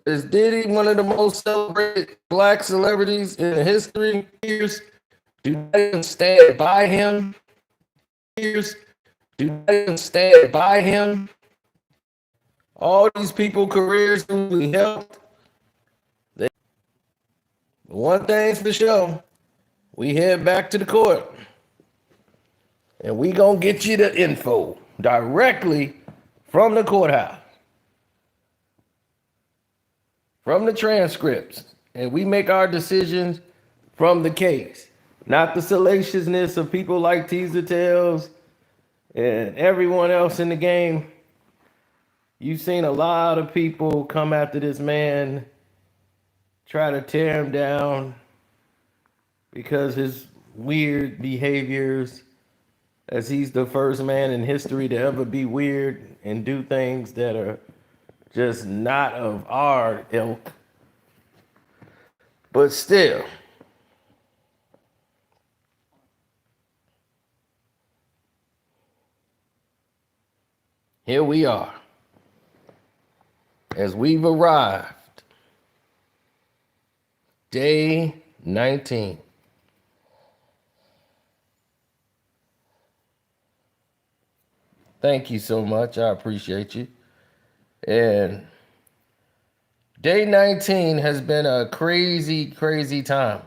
Is Diddy one of the most celebrated black celebrities in history? Years do not even stand by him. Years do not even stand by him. All these people, careers who we helped. One thing's for sure, we head back to the court, and we gonna get you the info directly from the courthouse, from the transcripts, and we make our decisions from the case, not the salaciousness of people like Teaser Tales and everyone else in the game. You've seen a lot of people come after this man, try to tear him down because his weird behaviors, as he's the first man in history to ever be weird and do things that are just not of our ilk. But still, here we are, as we've arrived, day 19. Thank you so much. I appreciate you. And day 19 has been a crazy, crazy time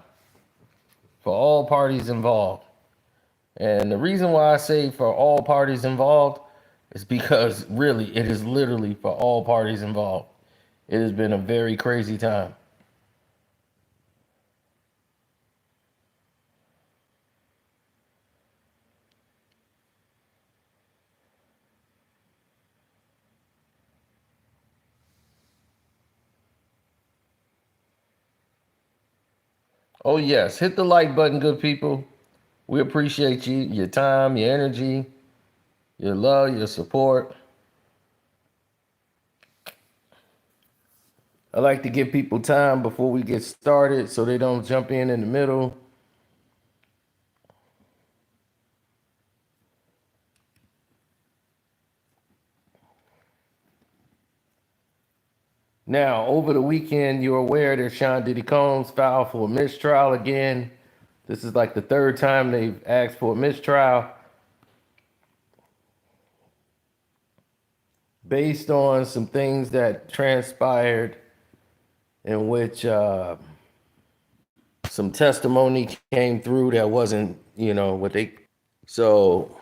for all parties involved. And the reason why I say for all parties involved is because really, it is literally for all parties involved. It has been a very crazy time. Oh, yes. Hit the like button, good people. We appreciate you, your time, your energy, your love, your support. I like to give people time before we get started so they don't jump in the middle. Now, over the weekend, you're aware that Sean Diddy Combs filed for a mistrial again. This is like the third time they've asked for a mistrial based on some things that transpired in which some testimony came through that wasn't, what they... So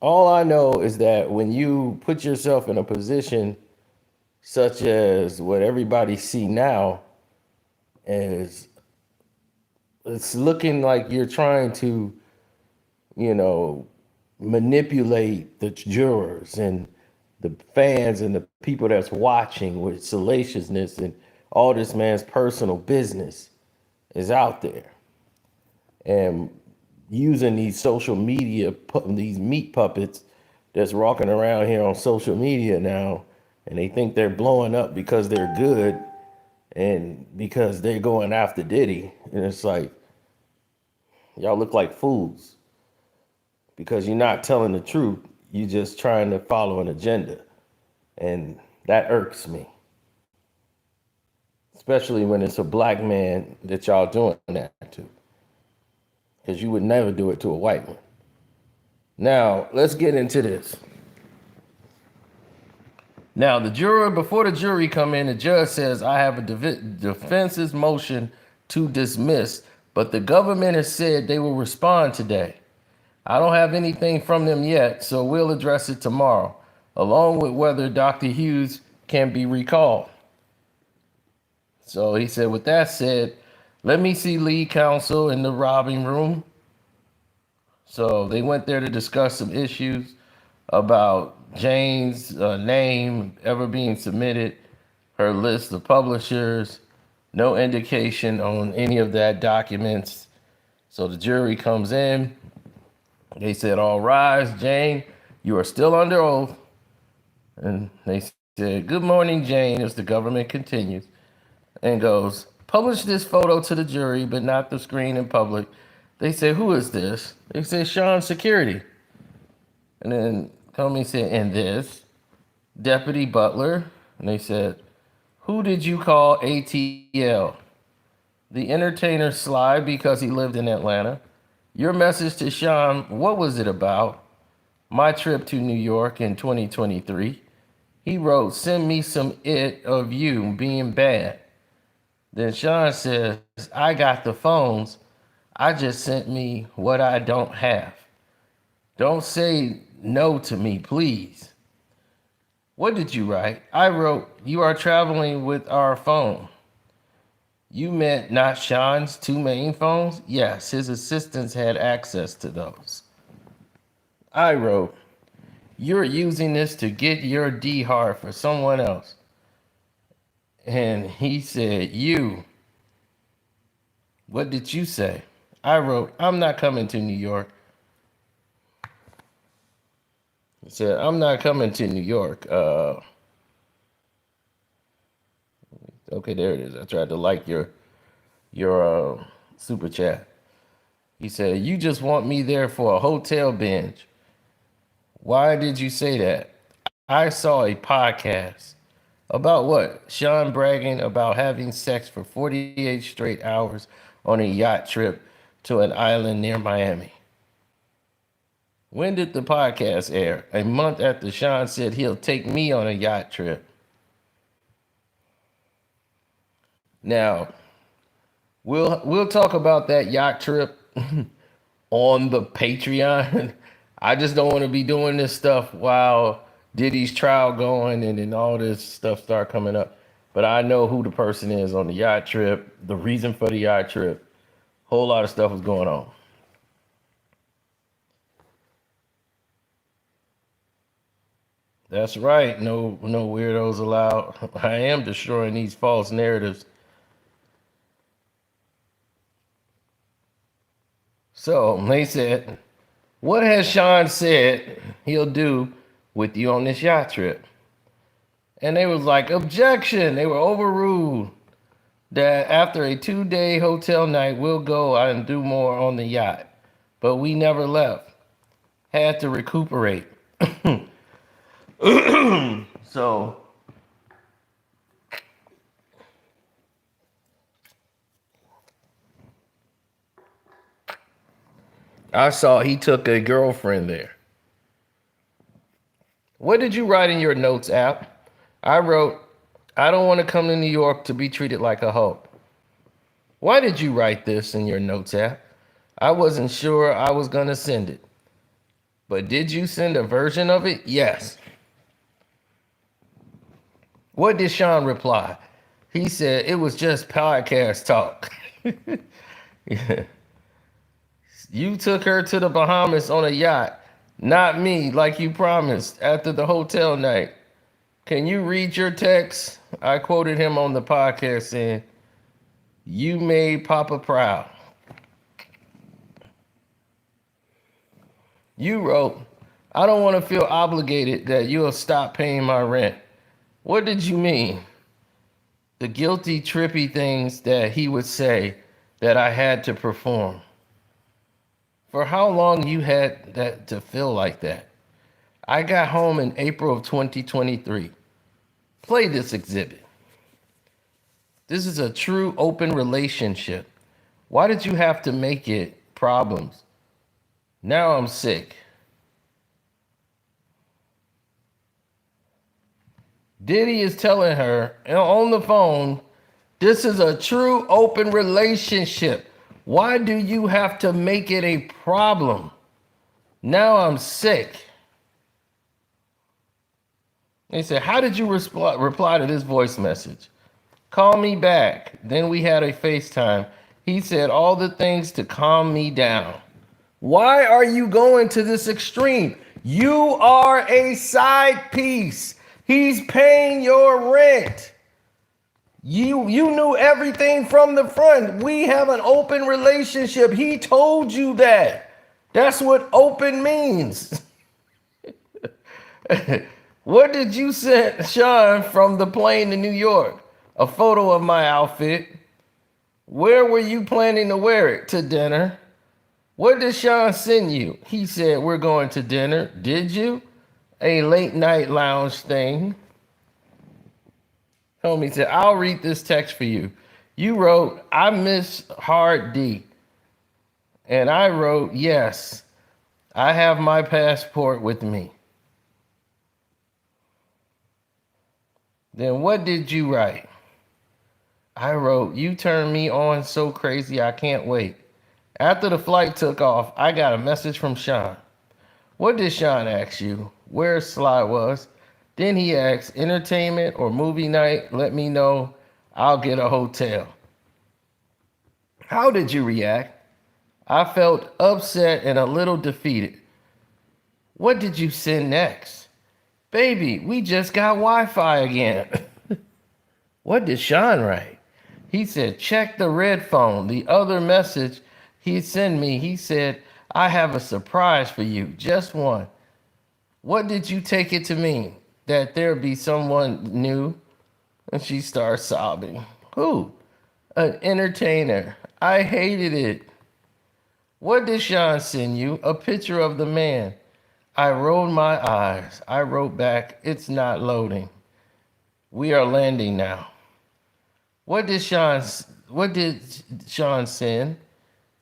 all I know is that when you put yourself in a position such as what everybody see now, is it's looking like you're trying to, manipulate the jurors and the fans and the people that's watching with salaciousness, and all this man's personal business is out there. And using these social media, these meat puppets that's walking around here on social media now, and they think they're blowing up because they're good and because they're going after Diddy. And it's like, y'all look like fools because you're not telling the truth. You're just trying to follow an agenda. And that irks me, especially when it's a black man that y'all doing that to, because you would never do it to a white one. Now, let's get into this. Now, before the jury come in, the judge says, I have a defense's motion to dismiss, but the government has said they will respond today. I don't have anything from them yet, so we'll address it tomorrow, along with whether Dr. Hughes can be recalled. So he said, with that said, let me see lead counsel in the robbing room. So they went there to discuss some issues about Jane's name ever being submitted, her list of publishers, no indication on any of that documents. So the jury comes in. They said, all rise, Jane, you are still under oath. And they said, good morning, Jane, as the government continues and goes, publish this photo to the jury, but not the screen in public. They said, who is this? They said, Sean Security. And then Comey said, and this? Deputy Butler, and they said, who did you call ATL? The entertainer Sly because he lived in Atlanta. Your message to Sean, what was it about? My trip to New York in 2023. He wrote, send me some it of you being bad. Then Sean says, I got the phones. I just sent me what I don't have. Don't say no to me, please. What did you write? I wrote, you are traveling with our phone. You meant not Sean's two main phones? Yes, his assistants had access to those. I wrote, you're using this to get your D hard for someone else. And he said, you. What did you say? I wrote, I'm not coming to New York. He said, I'm not coming to New York. Okay, there it is. I tried to like your super chat. He said, you just want me there for a hotel binge. Why did you say that? I saw a podcast. About what? Sean bragging about having sex for 48 straight hours on a yacht trip to an island near Miami. When did the podcast air? A month after Sean said he'll take me on a yacht trip. Now, we'll talk about that yacht trip on the Patreon. I just don't want to be doing this stuff while Diddy's trial going and then all this stuff start coming up. But I know who the person is on the yacht trip, the reason for the yacht trip. Whole lot of stuff was going on. That's right. No weirdos allowed. I am destroying these false narratives. So they said, what has Sean said he'll do with you on this yacht trip? And they was like, objection. They were overruled. That after a 2-day hotel night, we'll go and do more on the yacht. But we never left. Had to recuperate. So I saw he took a girlfriend there. What did you write in your notes app? I wrote, I don't want to come to New York to be treated like a hoe. Why did you write this in your notes app? I wasn't sure I was going to send it. But did you send a version of it? Yes. What did Sean reply? He said it was just podcast talk. Yeah. You took her to the Bahamas on a yacht, not me, like you promised after the hotel night. Can you read your text? I quoted him on the podcast saying, you made Papa proud. You wrote, I don't want to feel obligated that you'll stop paying my rent. What did you mean? The guilty, trippy things that he would say that I had to perform. For how long you had that to feel like that? I got home in April of 2023. Play this exhibit. This is a true open relationship. Why did you have to make it problems? Now I'm sick. Diddy is telling her on the phone, this is a true open relationship. Why do you have to make it a problem? Now I'm sick. They said, how did you reply to this voice message? Call me back. Then we had a FaceTime. He said all the things to calm me down. Why are you going to this extreme? You are a side piece. He's paying your rent. You knew everything from the front. We have an open relationship. He told you that. That's what open means. What did you send Sean from the plane to New York? A photo of my outfit. Where were you planning to wear it? To dinner. What did Sean send you? He said, we're going to dinner. Did you? a late night lounge thing. Homie said, I'll read this text for you. You wrote, I miss Hard D. And I wrote, yes, I have my passport with me. Then what did you write? I wrote, you turned me on so crazy I can't wait. After the flight took off, I got a message from Sean. What did Sean ask you? Where Sly was? Then he asked, entertainment or movie night? Let me know. I'll get a hotel. How did you react? I felt upset and a little defeated. What did you send next? Baby, we just got Wi-Fi again. What did Sean write? He said, check the red phone. The other message he sent me, he said, I have a surprise for you, just one. What did you take it to mean? That there be someone new? And she starts sobbing. Who? An entertainer. I hated it. What did Sean send you? A picture of the man. I rolled my eyes. I wrote back, it's not loading. We are landing now. What did Sean send?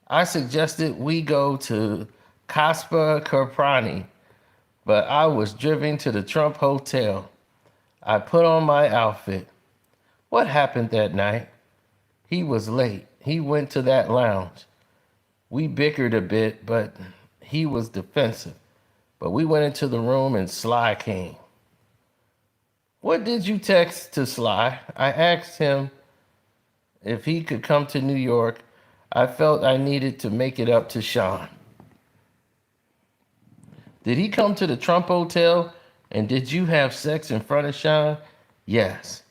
I suggested we go to Caspa Caprani, but I was driven to the Trump Hotel. I put on my outfit. What happened that night? He was late. He went to that lounge. We bickered a bit, but he was defensive. But we went into the room and Sly came. What did you text to Sly? I asked him if he could come to New York. I felt I needed to make it up to Sean. Did he come to the Trump Hotel? And did you have sex in front of Sean? Yes.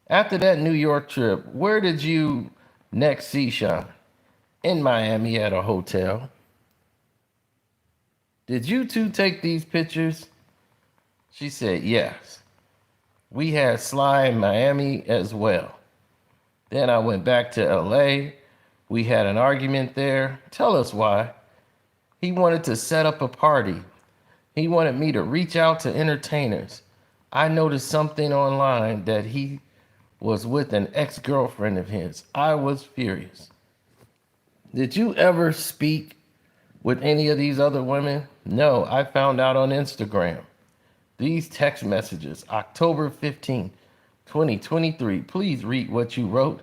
After that New York trip, where did you next see Sean? In Miami at a hotel. Did you two take these pictures? She said, yes. We had Sly in Miami as well. Then I went back to LA. We had an argument there. Tell us why. He wanted to set up a party. He wanted me to reach out to entertainers. I noticed something online that he was with an ex-girlfriend of his. I was furious. Did you ever speak with any of these other women? No, I found out on Instagram. These text messages, October 15, 2023. Please read what you wrote.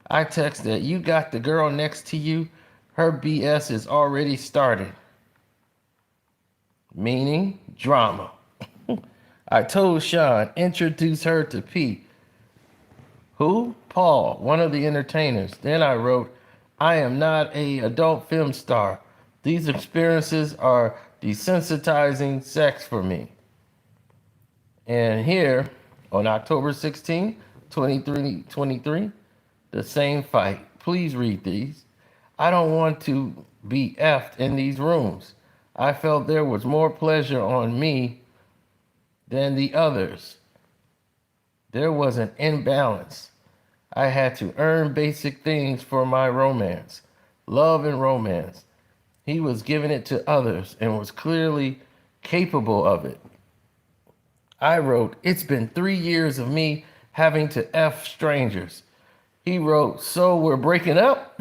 I texted, you got the girl next to you. Her BS is already started. Meaning drama. I told Sean, introduce her to P. Who? Paul, one of the entertainers. Then I wrote, I am not an adult film star. These experiences are desensitizing sex for me. And here, on October 16, 2023, the same fight. Please read these. I don't want to be effed in these rooms. I felt there was more pleasure on me than the others. There was an imbalance. I had to earn basic things for my romance, love and romance. He was giving it to others and was clearly capable of it. I wrote, it's been 3 years of me having to F strangers. He wrote, so we're breaking up?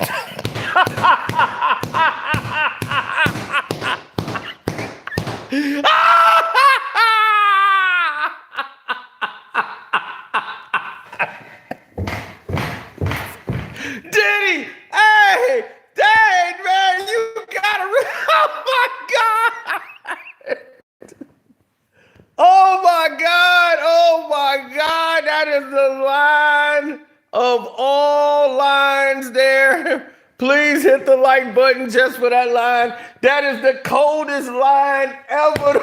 Diddy, hey, dang, man, you gotta, oh my God. Oh my God, oh my God, that is the line of all lines there. Please hit the like button just for that line. That is the coldest line ever.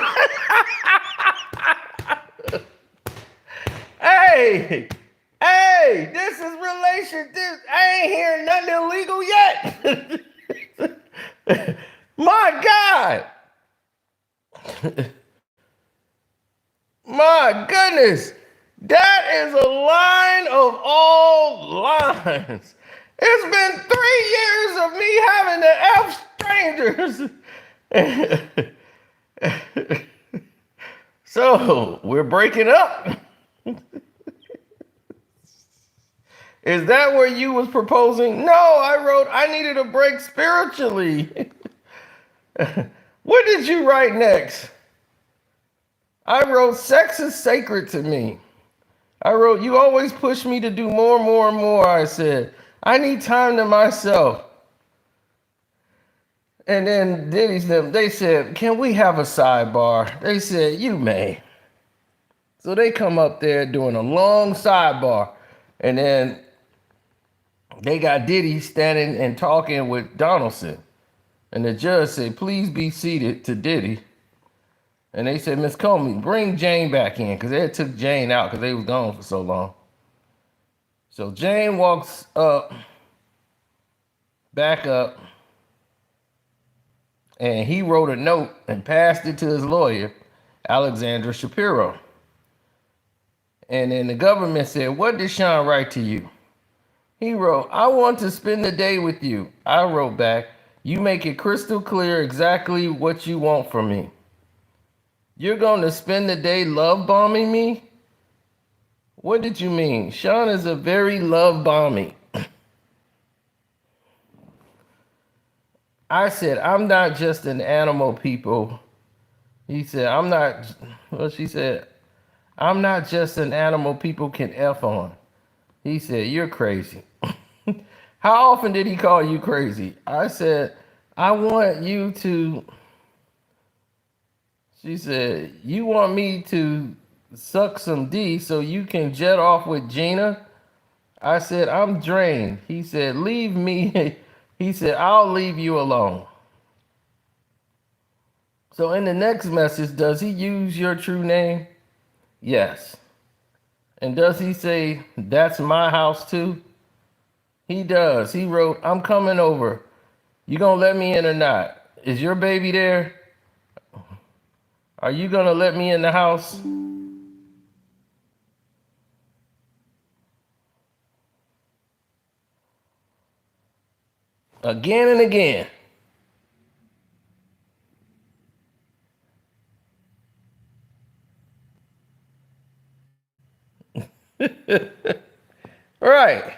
Hey, this is relationship. I ain't hearing nothing illegal yet. My God. My goodness. That is a line of all lines. It's been 3 years of me having to F strangers. So we're breaking up. Is that where you was proposing? No, I wrote I needed a break spiritually. What did you write next? I wrote sex is sacred to me. I wrote you always push me to do more, more, and more. I said I need time to myself. And then Diddy's them, they said, can we have a sidebar? They said, you may. So they come up there doing a long sidebar. And then they got Diddy standing and talking with Donaldson. And the judge said, please be seated to Diddy. And they said, Miss Comey, bring Jane back in. Because they had took Jane out because they was gone for so long. So Jane walks up, back up. And he wrote a note and passed it to his lawyer, Alexandra Shapiro. And then the government said, what did Sean write to you? He wrote, I want to spend the day with you. I wrote back, you make it crystal clear exactly what you want from me. You're going to spend the day love bombing me? What did you mean? Sean is a very love bombing. I said, I'm not just an animal, people. He said, I'm not, well, she said, I'm not just an animal people can F on. He said, you're crazy. How often did he call you crazy? I said, I want you to, she said, you want me to suck some D so you can jet off with Gina? I said, I'm drained. He said, leave me. He said, I'll leave you alone. So in the next message, does he use your true name? Yes. And does he say, that's my house too? He does. He wrote, I'm coming over. You gonna let me in or not? Is your baby there? Are you gonna let me in the house? Again and again. Right.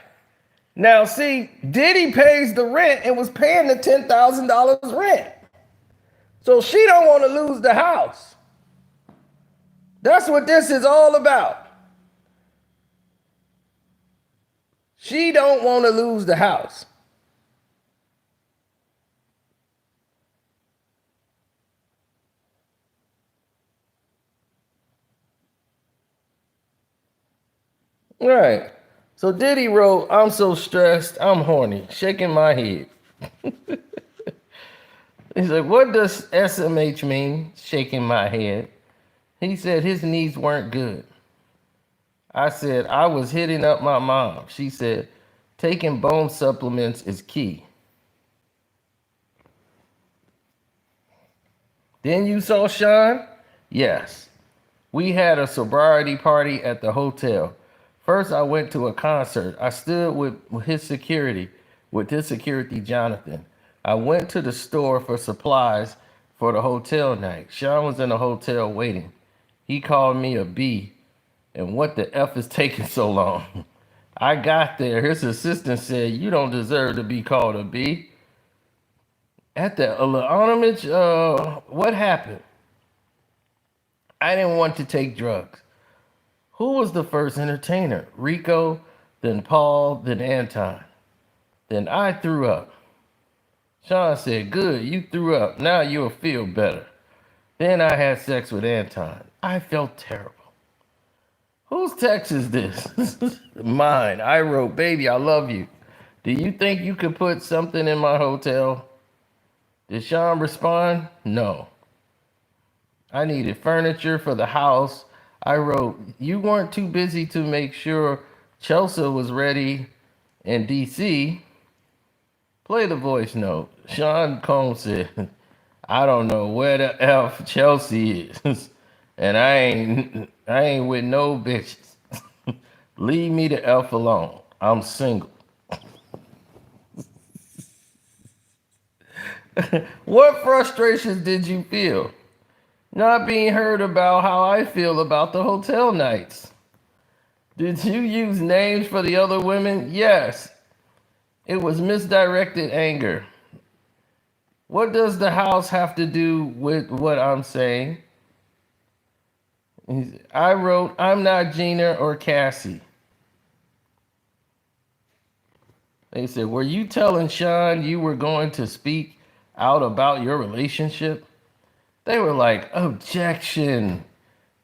Now, see, Diddy pays the rent and was paying the $10,000 rent. So she don't want to lose the house. That's what this is all about. She don't want to lose the house. Right. So Diddy wrote, I'm so stressed, I'm horny, shaking my head. He said, what does SMH mean, shaking my head? He said his knees weren't good. I said, I was hitting up my mom. She said, taking bone supplements is key. Then you saw Sean? Yes. We had a sobriety party at the hotel. First, I went to a concert. I stood with his security, Jonathan. I went to the store for supplies for the hotel night. Sean was in the hotel waiting. He called me a B. And what the F is taking so long? I got there. His assistant said, you don't deserve to be called a B. At the anonymous, what happened? I didn't want to take drugs. Who was the first entertainer? Rico, then Paul, then Anton. Then I threw up. Sean said, good, you threw up. Now you'll feel better. Then I had sex with Anton. I felt terrible. Whose text is this? Mine. I wrote, baby, I love you. Do you think you could put something in my hotel? Did Sean respond? No. I needed furniture for the house. I wrote, you weren't too busy to make sure Chelsea was ready in DC. Play the voice note. Sean Combs said, I don't know where the F Chelsea is. And I ain't with no bitches. Leave me the F alone. I'm single. What frustrations did you feel? Not being heard about how I feel about the hotel nights. Did you use names for the other women? Yes. It was misdirected anger. What does the house have to do with what I'm saying? I wrote, I'm not Gina or Cassie. They said, were you telling Sean you were going to speak out about your relationship? They were like, objection.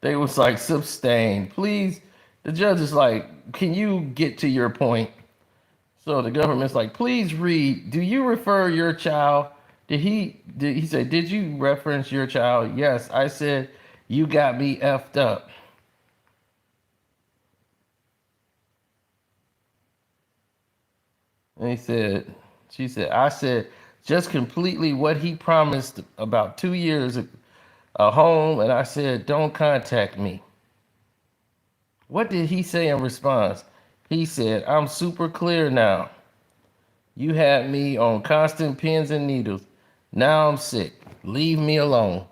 They was like, sustain. Please. The judge is like, can you get to your point? So the government's like, please read. Do you refer your child? He say, did you reference your child? Yes. I said, you got me effed up. And she said, I said, just completely what he promised about 2 years a home. And I said, don't contact me. What did he say in response? He said, I'm super clear now. You had me on constant pins and needles. Now I'm sick. Leave me alone.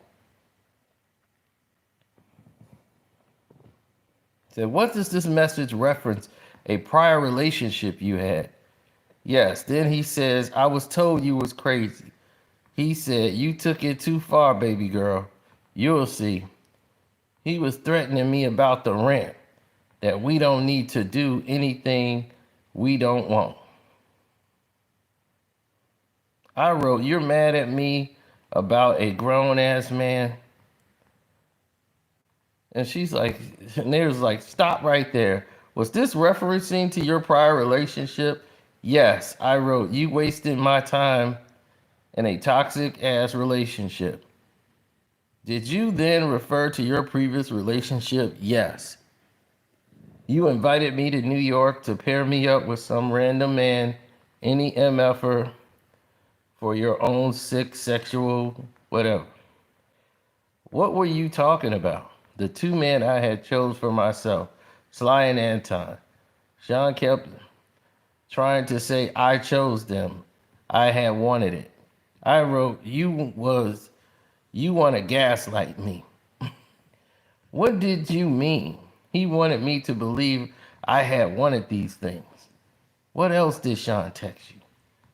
Said, what does this message reference? A prior relationship you had? Yes. Then he says, I was told you was crazy. He said, you took it too far, baby girl. You'll see. He was threatening me about the rent, that we don't need to do anything we don't want. I wrote, you're mad at me about a grown-ass man? And she's like, and they was like, stop right there. Was this referencing to your prior relationship? Yes. I wrote, you wasted my time in a toxic ass relationship. Did you then refer to your previous relationship? Yes. You invited me to New York to pair me up with some random man, any MFer, for your own sick sexual whatever. What were you talking about? The two men I had chose for myself, Sly and Anton. Sean kept trying to say I chose them. I had wanted it. I wrote, you want to gaslight me. What did you mean? He wanted me to believe I had wanted these things. What else did Sean text you?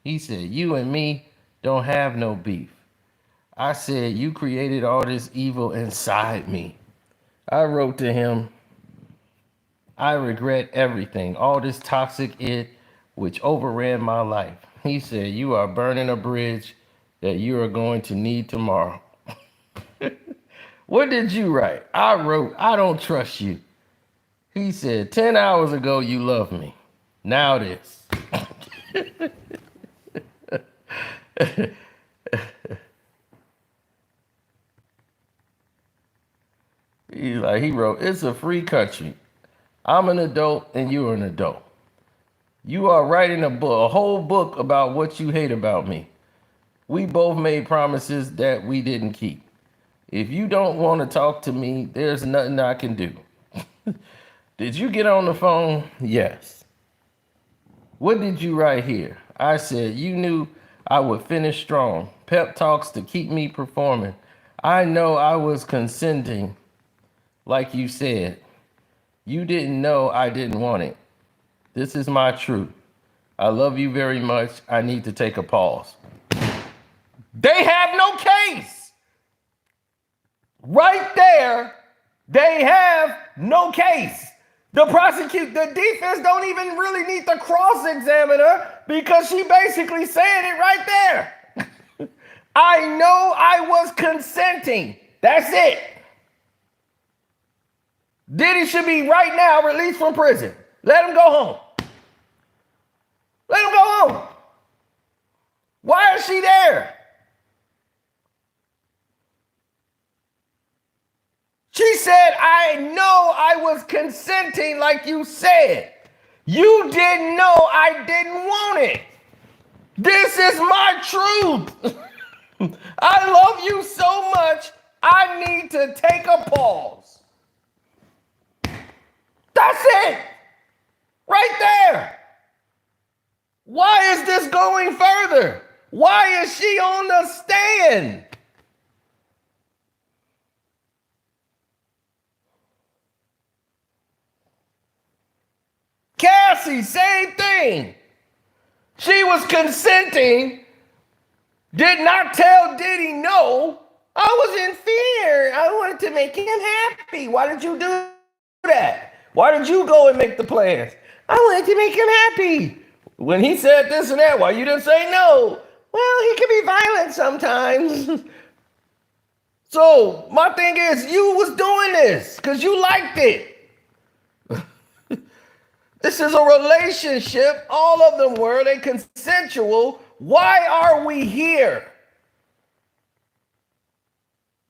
He said, you and me don't have no beef. I said, you created all this evil inside me. I wrote to him, I regret everything, all this toxic which overran my life. He said, you are burning a bridge that you are going to need tomorrow. What did you write? I wrote, I don't trust you. He said, 10 hours ago you loved me. Now this. He wrote, it's a free country. I'm an adult and you're an adult. You are writing a whole book about what you hate about me. We both made promises that we didn't keep. If you don't want to talk to me, there's nothing I can do. Did you get on the phone? Yes. What did you write here? I said, you knew I would finish strong. Pep talks to keep me performing. I know I was consenting, like you said. You didn't know I didn't want it. This is my truth. I love you very much. I need to take a pause. They have no case. Right there, they have no case. The defense don't even really need to cross-examine her because she basically said it right there. I know I was consenting. That's it. Diddy should be right now released from prison. Let him go home. Let him go home. Why is she there? She said, I know I was consenting like you said. You didn't know I didn't want it. This is my truth. I love you so much, I need to take a pause. That's it. Right there. Why is this going further? Why is she on the stand? Cassie, same thing. She was consenting, did not tell Diddy no. I was in fear. I wanted to make him happy. Why did you do that? Why did you go and make the plans? I wanted to make him happy. When he said this and that, why you didn't say no? Well, he can be violent sometimes. So my thing is, you was doing this because you liked it. This is a relationship. All of them were. They consensual. Why are we here?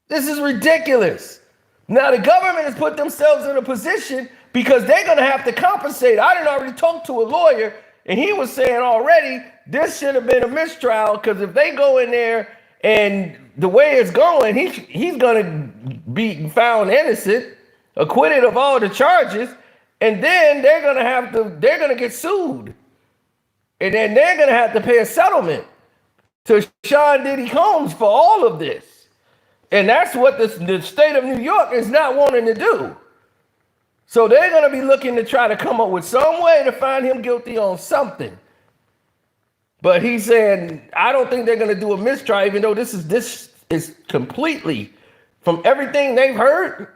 This is ridiculous. Now the government has put themselves in a position because they're going to have to compensate. I didn't already talk to a lawyer, and he was saying already this should have been a mistrial because if they go in there and the way it's going, he's going to be found innocent, acquitted of all the charges, and then they're going to get sued. And then they're going to have to pay a settlement to Sean Diddy Combs for all of this. And that's what the state of New York is not wanting to do. So they're going to be looking to try to come up with some way to find him guilty on something. But he's saying, I don't think they're going to do a mistrial, even though this is completely, from everything they've heard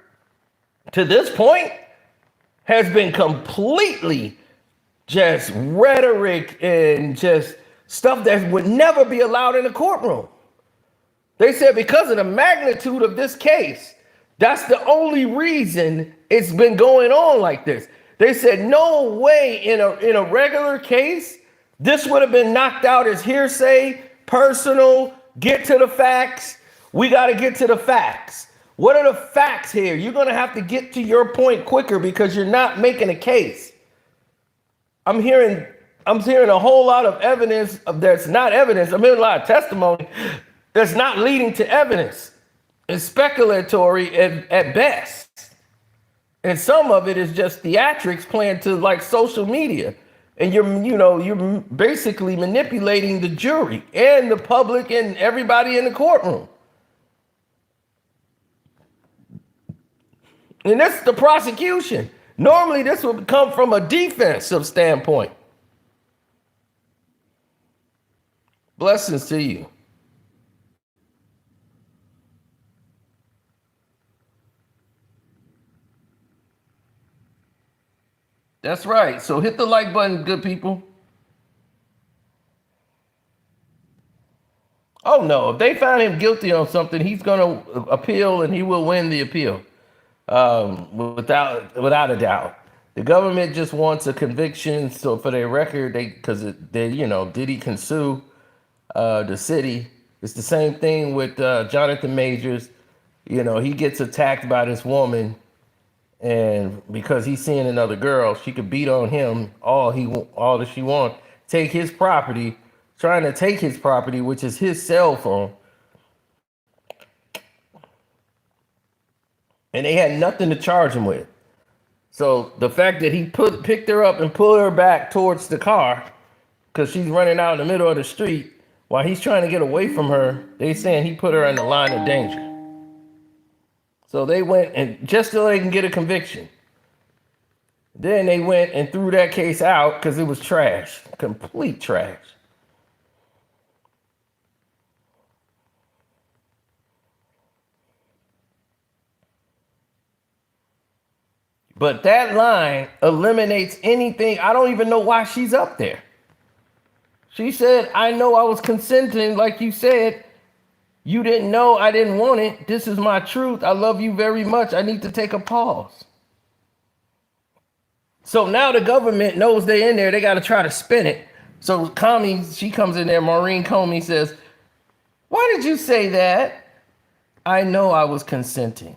to this point, has been completely just rhetoric and just stuff that would never be allowed in a courtroom. They said because of the magnitude of this case, that's the only reason it's been going on like this. They said no way in a regular case, this would have been knocked out as hearsay, personal, get to the facts. We got to get to the facts. What are the facts here? You're going to have to get to your point quicker because you're not making a case. I'm hearing a whole lot of evidence that's not evidence. I'm hearing a lot of testimony that's not leading to evidence. It's speculatory at best. And some of it is just theatrics playing to like social media. And you're basically manipulating the jury and the public and everybody in the courtroom. And this is the prosecution. Normally, this would come from a defensive standpoint. Blessings to you. That's right. So hit the like button, good people. Oh, no. If they find him guilty on something, he's going to appeal and he will win the appeal. Without a doubt. The government just wants a conviction, so for their record, Diddy can sue the city. It's the same thing with Jonathan Majors. He gets attacked by this woman, and because he's seeing another girl, she could beat on him all that she wants. Take his property, trying to take his property, which is his cell phone. And they had nothing to charge him with. So the fact that he picked her up and pulled her back towards the car because she's running out in the middle of the street while he's trying to get away from her, they saying he put her in the line of danger. So they went and just so they can get a conviction. Then they went and threw that case out because it was trash, complete trash. But that line eliminates anything. I don't even know why she's up there. She said, I know I was consenting, like you said. You didn't know I didn't want it. This is my truth. I love you very much. I need to take a pause. So now the government knows they're in there. They got to try to spin it. So Comey, she comes in there, Maureen Comey says, why did you say that? I know I was consenting.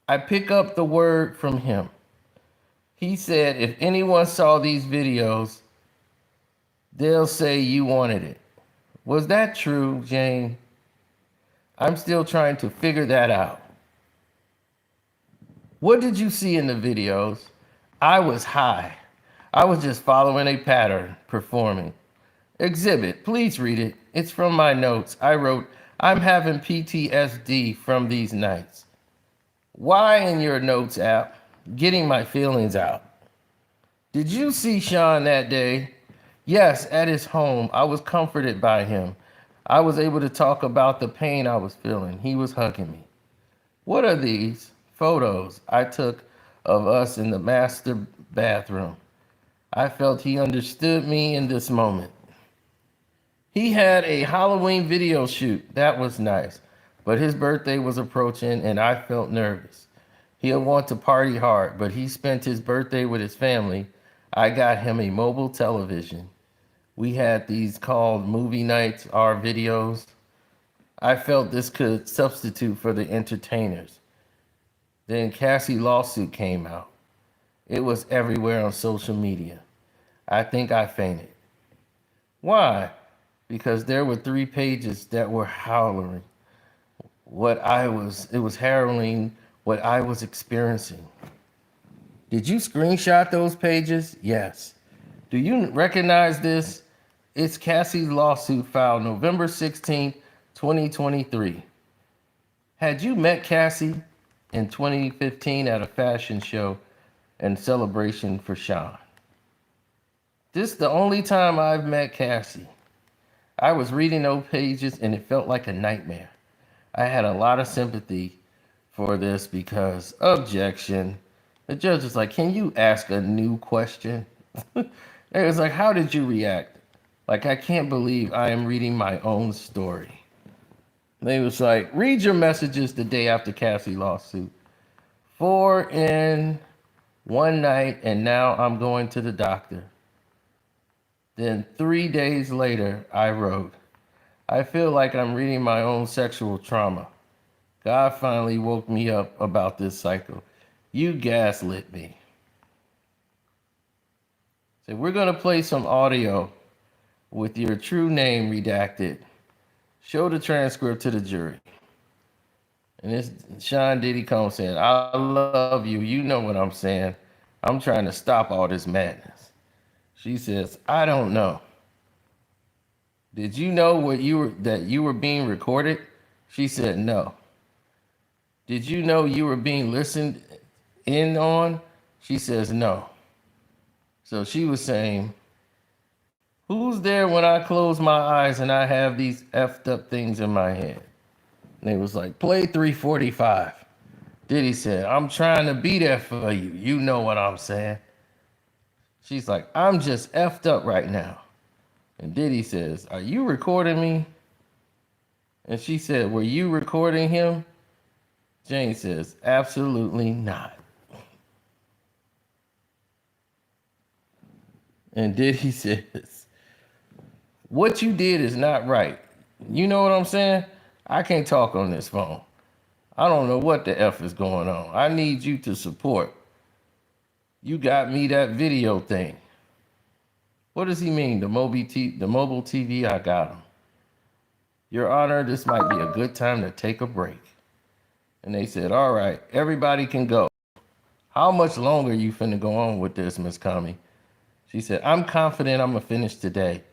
I pick up the word from him. He said, if anyone saw these videos, they'll say you wanted it. Was that true, Jane? I'm still trying to figure that out. What did you see in the videos? I was high. I was just following a pattern, performing. Exhibit, please read it. It's from my notes. I wrote, I'm having PTSD from these nights. Why in your notes app? getting my feelings out. Did you see Sean that day? Yes, at his home. I was comforted by him. I was able to talk about the pain I was feeling. He was hugging me. What are these photos I took of us in the master bathroom? I felt he understood me in this moment. He had a Halloween video shoot. That was nice. But his birthday was approaching and I felt nervous. He'll want to party hard, but he spent his birthday with his family. I got him a mobile television. We had these called movie nights, our videos. I felt this could substitute for the entertainers. Then Cassie lawsuit came out. It was everywhere on social media. I think I fainted. Why? Because there were 3 pages that were howling it was harrowing what I was experiencing. Did you screenshot those pages? Yes. Do you recognize this? It's Cassie's lawsuit filed November 16th, 2023. Had you met Cassie in 2015 at a fashion show and celebration for Sean? This is the only time I've met Cassie. I was reading those pages and it felt like a nightmare. I had a lot of sympathy for this because objection. The judge was like, can you ask a new question? It was like, how did you react? Like, I can't believe I am reading my own story. They was like, read your messages the day after Cassie lawsuit. 4 in one night and now I'm going to the doctor. Then 3 days later, I wrote, I feel like I'm reading my own sexual trauma. God finally woke me up about this cycle. You gaslit me. So we're going to play some audio with your true name redacted. Show the transcript to the jury. And this Sean Diddy Combs saying, I love you. You know what I'm saying. I'm trying to stop all this madness. She says, I don't know. Did you know that you were being recorded? She said, no. Did you know you were being listened in on? She says, no. So she was saying, who's there when I close my eyes and I have these effed up things in my head? And they was like, play 345. Diddy said, I'm trying to be there for you. You know what I'm saying. She's like, I'm just effed up right now. And Diddy says, are you recording me? And she said, were you recording him? Jane says, absolutely not. And Diddy says, what you did is not right. You know what I'm saying? I can't talk on this phone. I don't know what the F is going on. I need you to support. You got me that video thing. What does he mean? The mobile TV, I got him. Your Honor, this might be a good time to take a break. And they said, all right, everybody can go. How much longer you finna go on with this, Miss Comey? She said, I'm confident I'm gonna finish today.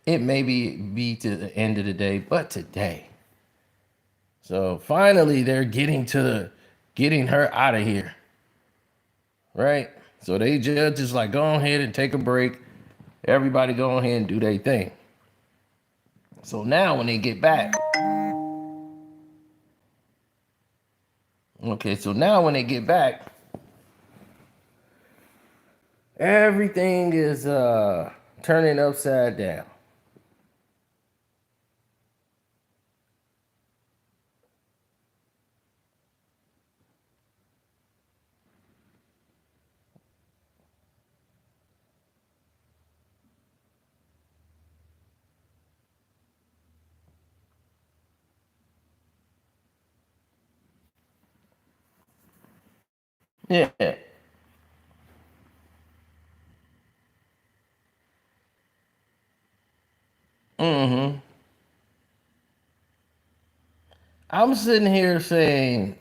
It may be to the end of the day, but today. So finally they're getting her out of here. Right? So they judge is like, go ahead and take a break. Everybody go ahead and do their thing. So now when they get back, everything is turning upside down. Yeah. Mm-hmm. I'm sitting here saying,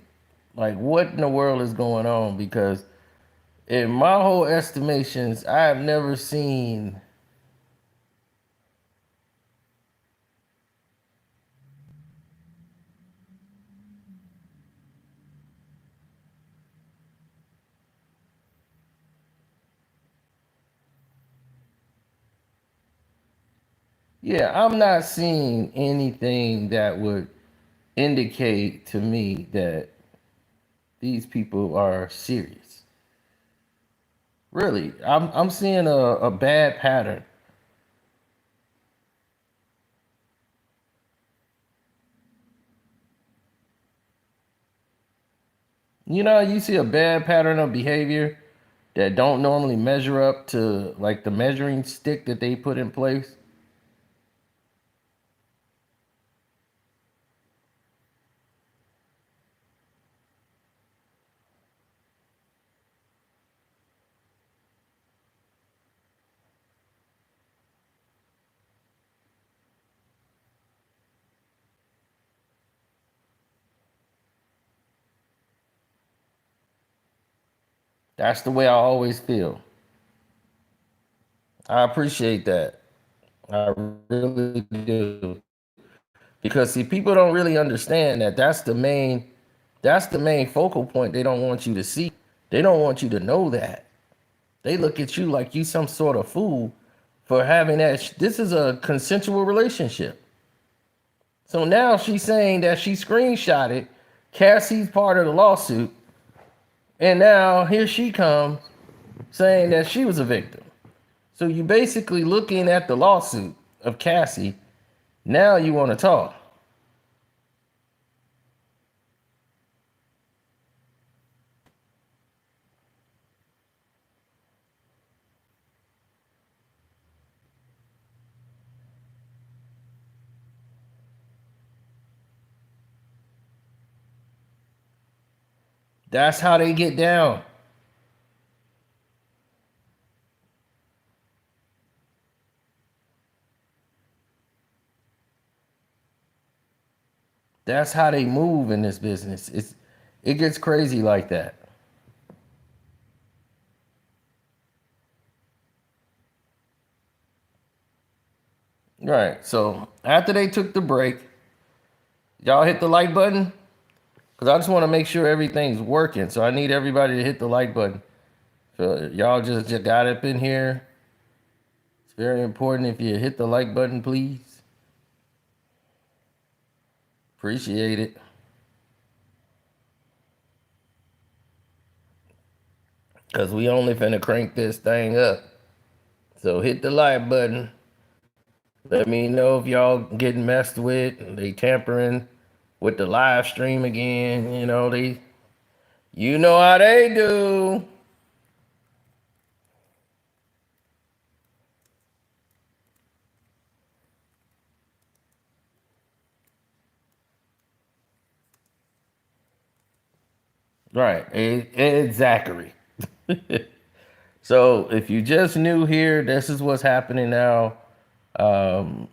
like, what in the world is going on? Because in my whole estimations, I have never seen Yeah, I'm not seeing anything that would indicate to me that these people are serious. Really, I'm seeing a bad pattern. You know, you see a bad pattern of behavior that don't normally measure up to like the measuring stick that they put in place. That's the way I always feel. I appreciate that. I really do. Because see, people don't really understand that that's the main focal point they don't want you to see. They don't want you to know that. They look at you like you some sort of fool for having that. This is a consensual relationship. So now she's saying that she screenshotted Cassie's part of the lawsuit, and now here she comes saying that she was a victim. So you basically looking at the lawsuit of Cassie. Now you want to talk. That's how they get down. That's how they move in this business. It gets crazy like that. Right. So after they took the break, y'all hit the like button because I just want to make sure everything's working. So I need everybody to hit the like button. So y'all just got up in here. It's very important if you hit the like button, please. Appreciate it. Because we only finna crank this thing up. So hit the like button. Let me know if y'all getting messed with. They tampering with the live stream again. You know how they do. Right. Exactly. So if you just new here, this is what's happening now. Um,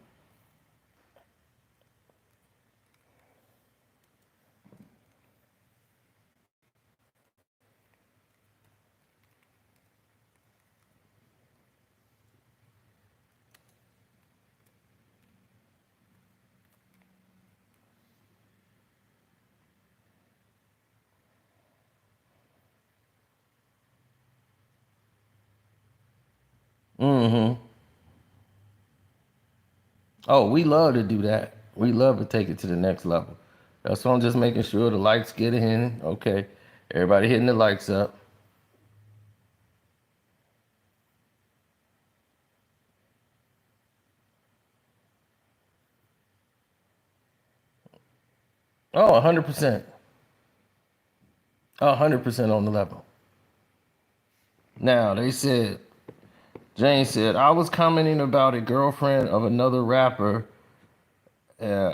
hmm Oh, we love to do that. We love to take it to the next level. That's why I'm just making sure the likes get in. Okay. Everybody hitting the likes up. Oh, 100%. 100% on the level. Now, Jane said, I was commenting about a girlfriend of another rapper.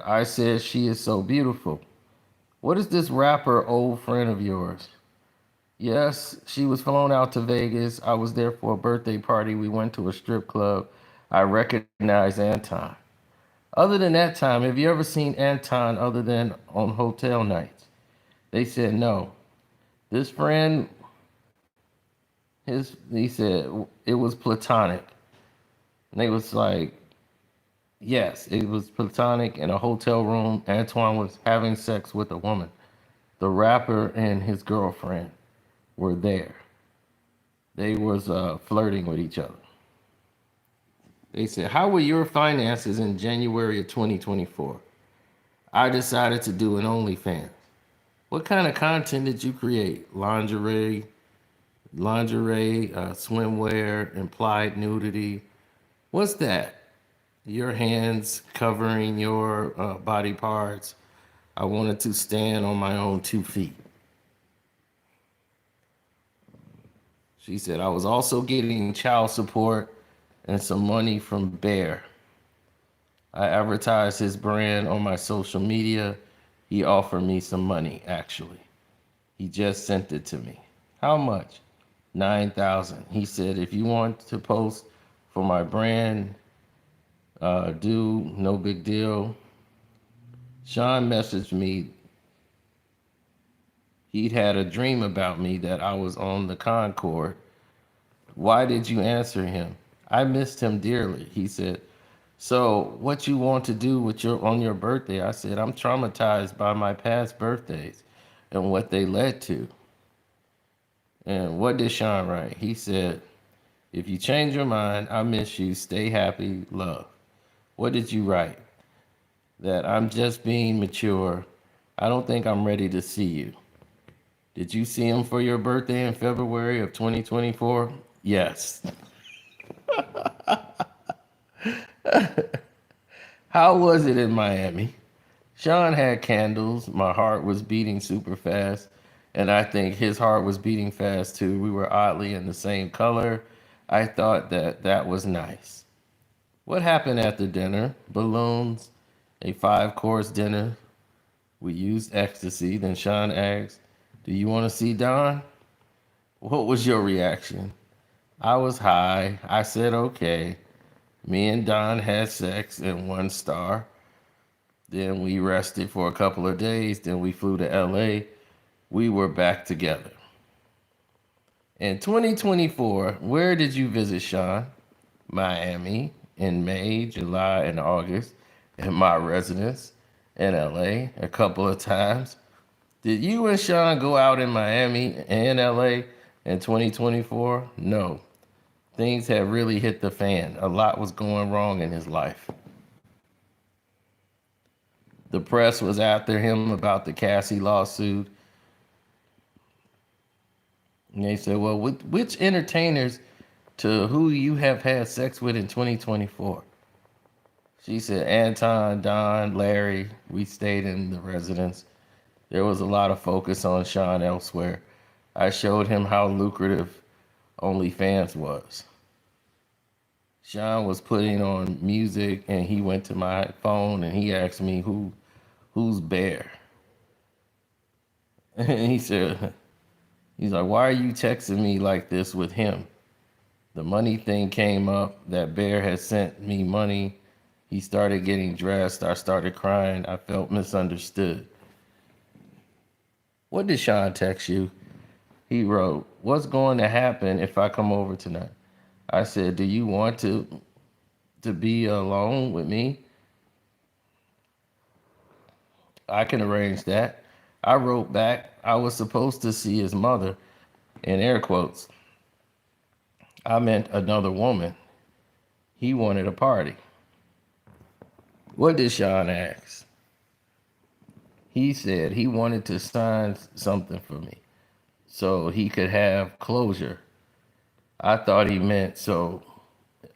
I said, she is so beautiful. What is this rapper old friend of yours? Yes, she was flown out to Vegas. I was there for a birthday party. We went to a strip club. I recognized Anton. Other than that time, have you ever seen Anton other than on hotel nights? They said no. This friend, he said it was platonic. And they was like, yes, it was platonic in a hotel room. Antoine was having sex with a woman. The rapper and his girlfriend were there. They was flirting with each other. They said, how were your finances in January of 2024? I decided to do an OnlyFans. What kind of content did you create? Lingerie, swimwear, implied nudity. What's that? Your hands covering your body parts. I wanted to stand on my own 2 feet. She said, I was also getting child support and some money from Bear. I advertised his brand on my social media. He offered me some money, actually. He just sent it to me. How much? 9,000. He said, if you want to post for my brand, do, no big deal. Sean messaged me. He'd had a dream about me that I was on the Concorde. Why did you answer him? I missed him dearly. He said, so what you want to do with on your birthday? I said, I'm traumatized by my past birthdays and what they led to. And what did Sean write? He said, if you change your mind, I miss you. Stay happy, love. What did you write? That I'm just being mature. I don't think I'm ready to see you. Did you see him for your birthday in February of 2024? Yes. How was it in Miami? Sean had candles. My heart was beating super fast. And I think his heart was beating fast too. We were oddly in the same color. I thought that was nice. What happened at the dinner? Balloons, a 5-course dinner. We used ecstasy. Then Sean asked, do you want to see Don? What was your reaction? I was high. I said, okay. Me and Don had sex in 1 star. Then we rested for a couple of days. Then we flew to LA. We were back together. In 2024, where did you visit Sean? Miami in May, July, and August. In my residence in LA a couple of times. Did you and Sean go out in Miami and LA in 2024? No. Things had really hit the fan. A lot was going wrong in his life. The press was after him about the Cassie lawsuit. And they said, well, which entertainers to who you have had sex with in 2024? She said, Anton, Don, Larry. We stayed in the residence. There was a lot of focus on Sean elsewhere. I showed him how lucrative OnlyFans was. Sean was putting on music and he went to my phone and he asked me who's Bear? And he's like, why are you texting me like this with him? The money thing came up that Bear had sent me money. He started getting dressed. I started crying. I felt misunderstood. What did Sean text you? He wrote, what's going to happen if I come over tonight? I said, do you want to be alone with me? I can arrange that. I wrote back, I was supposed to see his mother, in air quotes. I meant another woman. He wanted a party. What did Sean ask? He said he wanted to sign something for me so he could have closure. I thought he meant so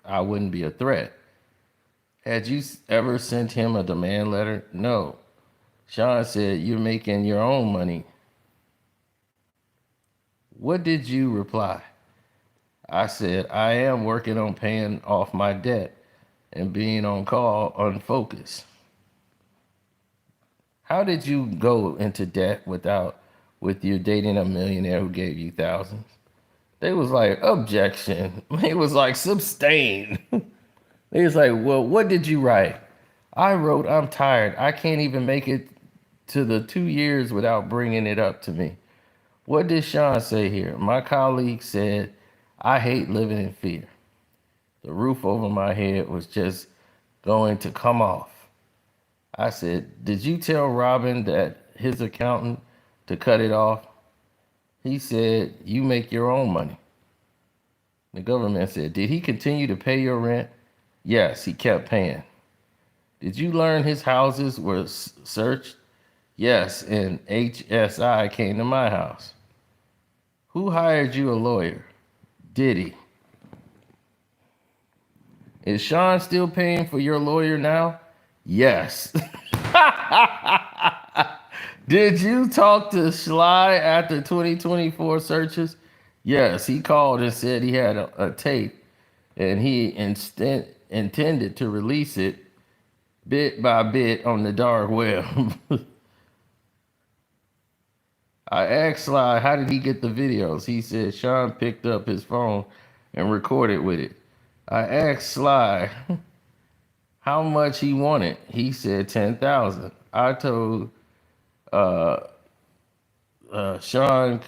I wouldn't be a threat. Had you ever sent him a demand letter? No. Sean said, you're making your own money. What did you reply? I said, I am working on paying off my debt and being on call unfocused. How did you go into debt with you dating a millionaire who gave you thousands? They was like, objection. They was like, sustain. They was like, well, what did you write? I wrote, I'm tired. I can't even make it to the 2 years without bringing it up to me. What did Sean say here? My colleague said, I hate living in fear. The roof over my head was just going to come off. I said, did you tell Robin that his accountant to cut it off? He said, you make your own money. The government said, did he continue to pay your rent? Yes, he kept paying. Did you learn his houses were searched? Yes, and HSI came to my house. Who hired you a lawyer? Diddy. Is Sean still paying for your lawyer now? Yes. Did you talk to Sly after 2024 searches? Yes, he called and said he had a tape and he intended to release it bit by bit on the dark web. I asked Sly, how did he get the videos? He said Sean picked up his phone and recorded with it. I asked Sly how much he wanted. He said 10,000. I told uh, Sean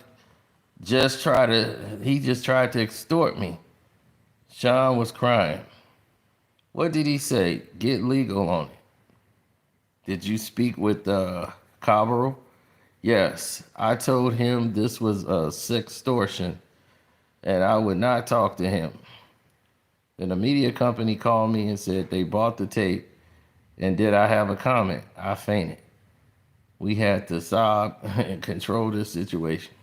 he just tried to extort me. Sean was crying. What did he say? Get legal on it. Did you speak with Cabral? Yes, I told him this was a sextortion and I would not talk to him. Then a media company called me and said they bought the tape and did I have a comment? I fainted. We had to sob and control this situation.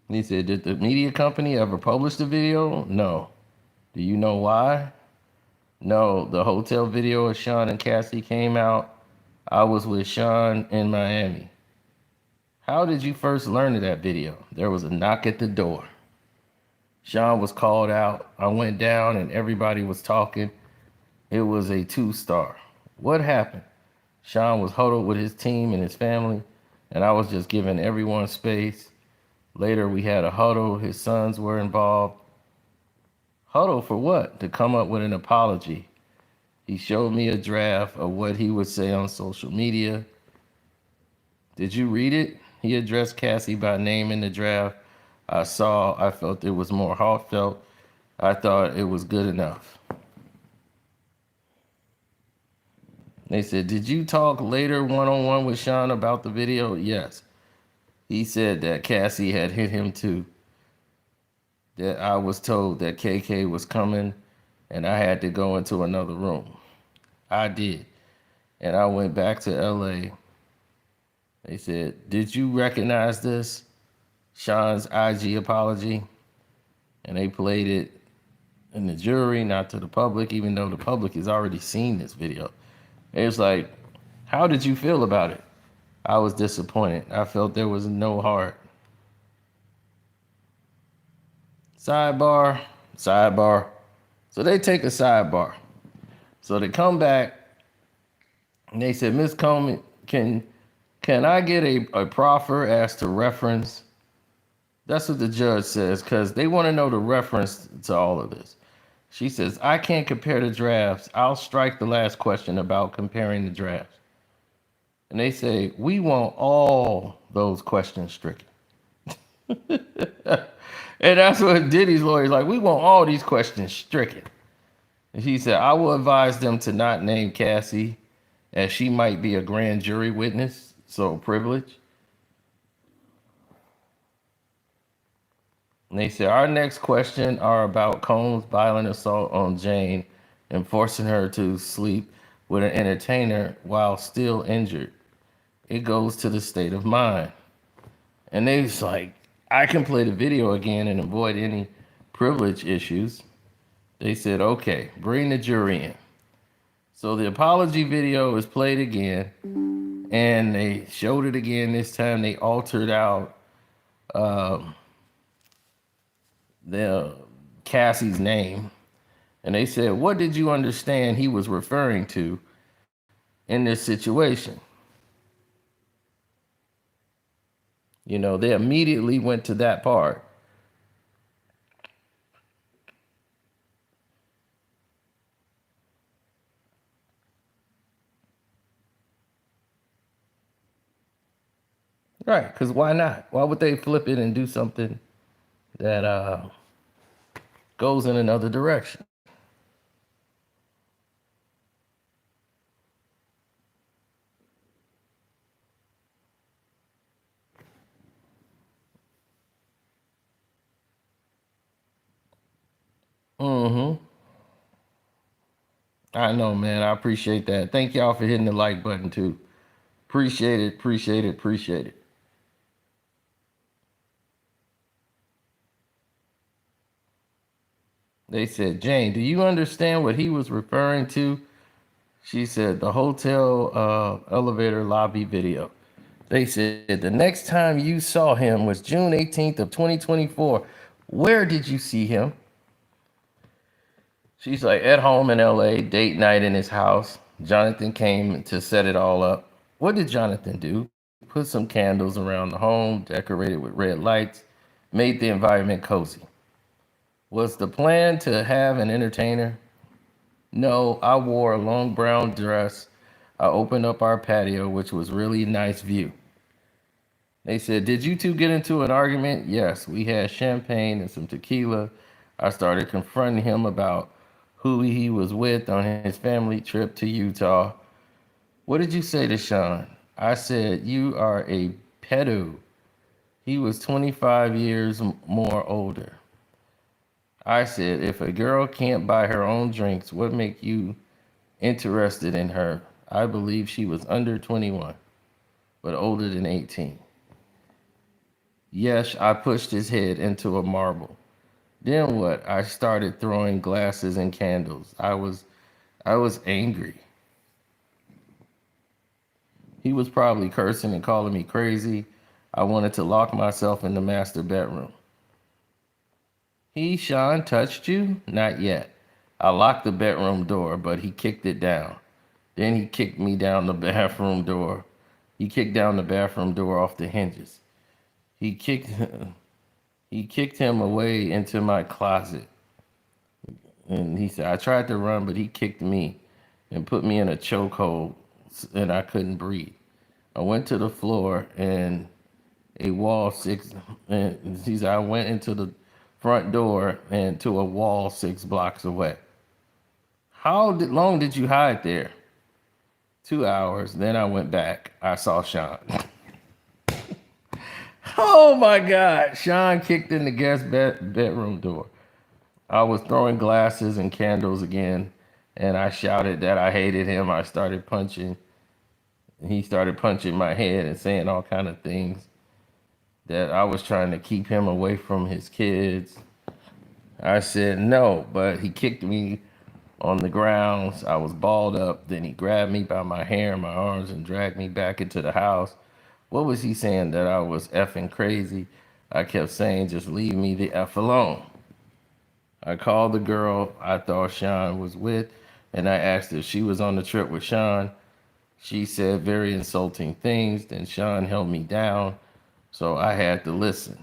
He said, did the media company ever publish the video? No. Do you know why? No, the hotel video of Sean and Cassie came out. I was with Sean in Miami. How did you first learn of that video? There was a knock at the door. Sean was called out. I went down and everybody was talking. It was a 2-star. What happened? Sean was huddled with his team and his family, and I was just giving everyone space. Later, we had a huddle. His sons were involved. Huddle for what? To come up with an apology. He showed me a draft of what he would say on social media. Did you read it? He addressed Cassie by name in the draft. I felt it was more heartfelt. I thought it was good enough. They said, did you talk later one-on-one with Sean about the video? Yes. He said that Cassie had hit him too. That I was told that KK was coming and I had to go into another room. I did. And I went back to LA. They said, did you recognize this? Sean's IG apology. And they played it in the jury, not to the public, even though the public has already seen this video. It was like, how did you feel about it? I was disappointed. I felt there was no heart. Sidebar. So they take a sidebar. So they come back and they said, Ms. Combs, can I get a proffer as to reference? That's what the judge says, because they want to know the reference to all of this. She says, I can't compare the drafts. I'll strike the last question about comparing the drafts. And they say, we want all those questions stricken. And that's what Diddy's lawyer's like, we want all these questions stricken. And he said, I will advise them to not name Cassie, as she might be a grand jury witness, so privilege. And they said, our next question are about Combs' violent assault on Jane and forcing her to sleep with an entertainer while still injured. It goes to the state of mind. And they was like, I can play the video again and avoid any privilege issues. They said, okay, bring the jury in. So the apology video is played again, and they showed it again. This time they altered out the Cassie's name. And they said, what did you understand he was referring to in this situation? You know, they immediately went to that part. Right, because why not? Why would they flip it and do something that goes in another direction? Mm-hmm. I know, man. I appreciate that. Thank y'all for hitting the like button too. Appreciate it. Appreciate it. Appreciate it. They said, Jane, do you understand what he was referring to? She said, the hotel elevator lobby video. They said, the next time you saw him was June 18th of 2024. Where did you see him? She's like, at home in LA, date night in his house. Jonathan came to set it all up. What did Jonathan do? Put some candles around the home, decorated with red lights, made the environment cozy. Was the plan to have an entertainer? No, I wore a long brown dress. I opened up our patio, which was really nice view. They said, did you two get into an argument? Yes, we had champagne and some tequila. I started confronting him about who he was with on his family trip to Utah. What did you say to Sean? I said, you are a pedo. He was 25 years more older. I said, if a girl can't buy her own drinks, what make you interested in her? I believe she was under 21, but older than 18. Yes, I pushed his head into a marble. Then what? I started throwing glasses and candles. I was angry. He was probably cursing and calling me crazy. I wanted to lock myself in the master bedroom. Sean, touched you? Not yet. I locked the bedroom door, but he kicked it down. Then he kicked me down the bathroom door. He kicked down the bathroom door off the hinges. He kicked he kicked him away into my closet. And he said, I tried to run, but he kicked me and put me in a chokehold and I couldn't breathe. I went to the floor and a wall six and he said I went into the front door and to a wall 6 blocks away. Long did you hide there? 2 hours. Then I went back. I saw Sean. Oh my God. Sean kicked in the guest bedroom door. I was throwing glasses and candles again, and I shouted that I hated him. I started punching. He started punching my head and saying all kind of things that I was trying to keep him away from his kids. I said no, but he kicked me on the grounds. I was balled up. Then he grabbed me by my hair and my arms and dragged me back into the house. What was he saying? That I was effing crazy? I kept saying, just leave me the F alone. I called the girl I thought Sean was with, and I asked if she was on the trip with Sean. She said very insulting things. Then Sean held me down, so I had to listen.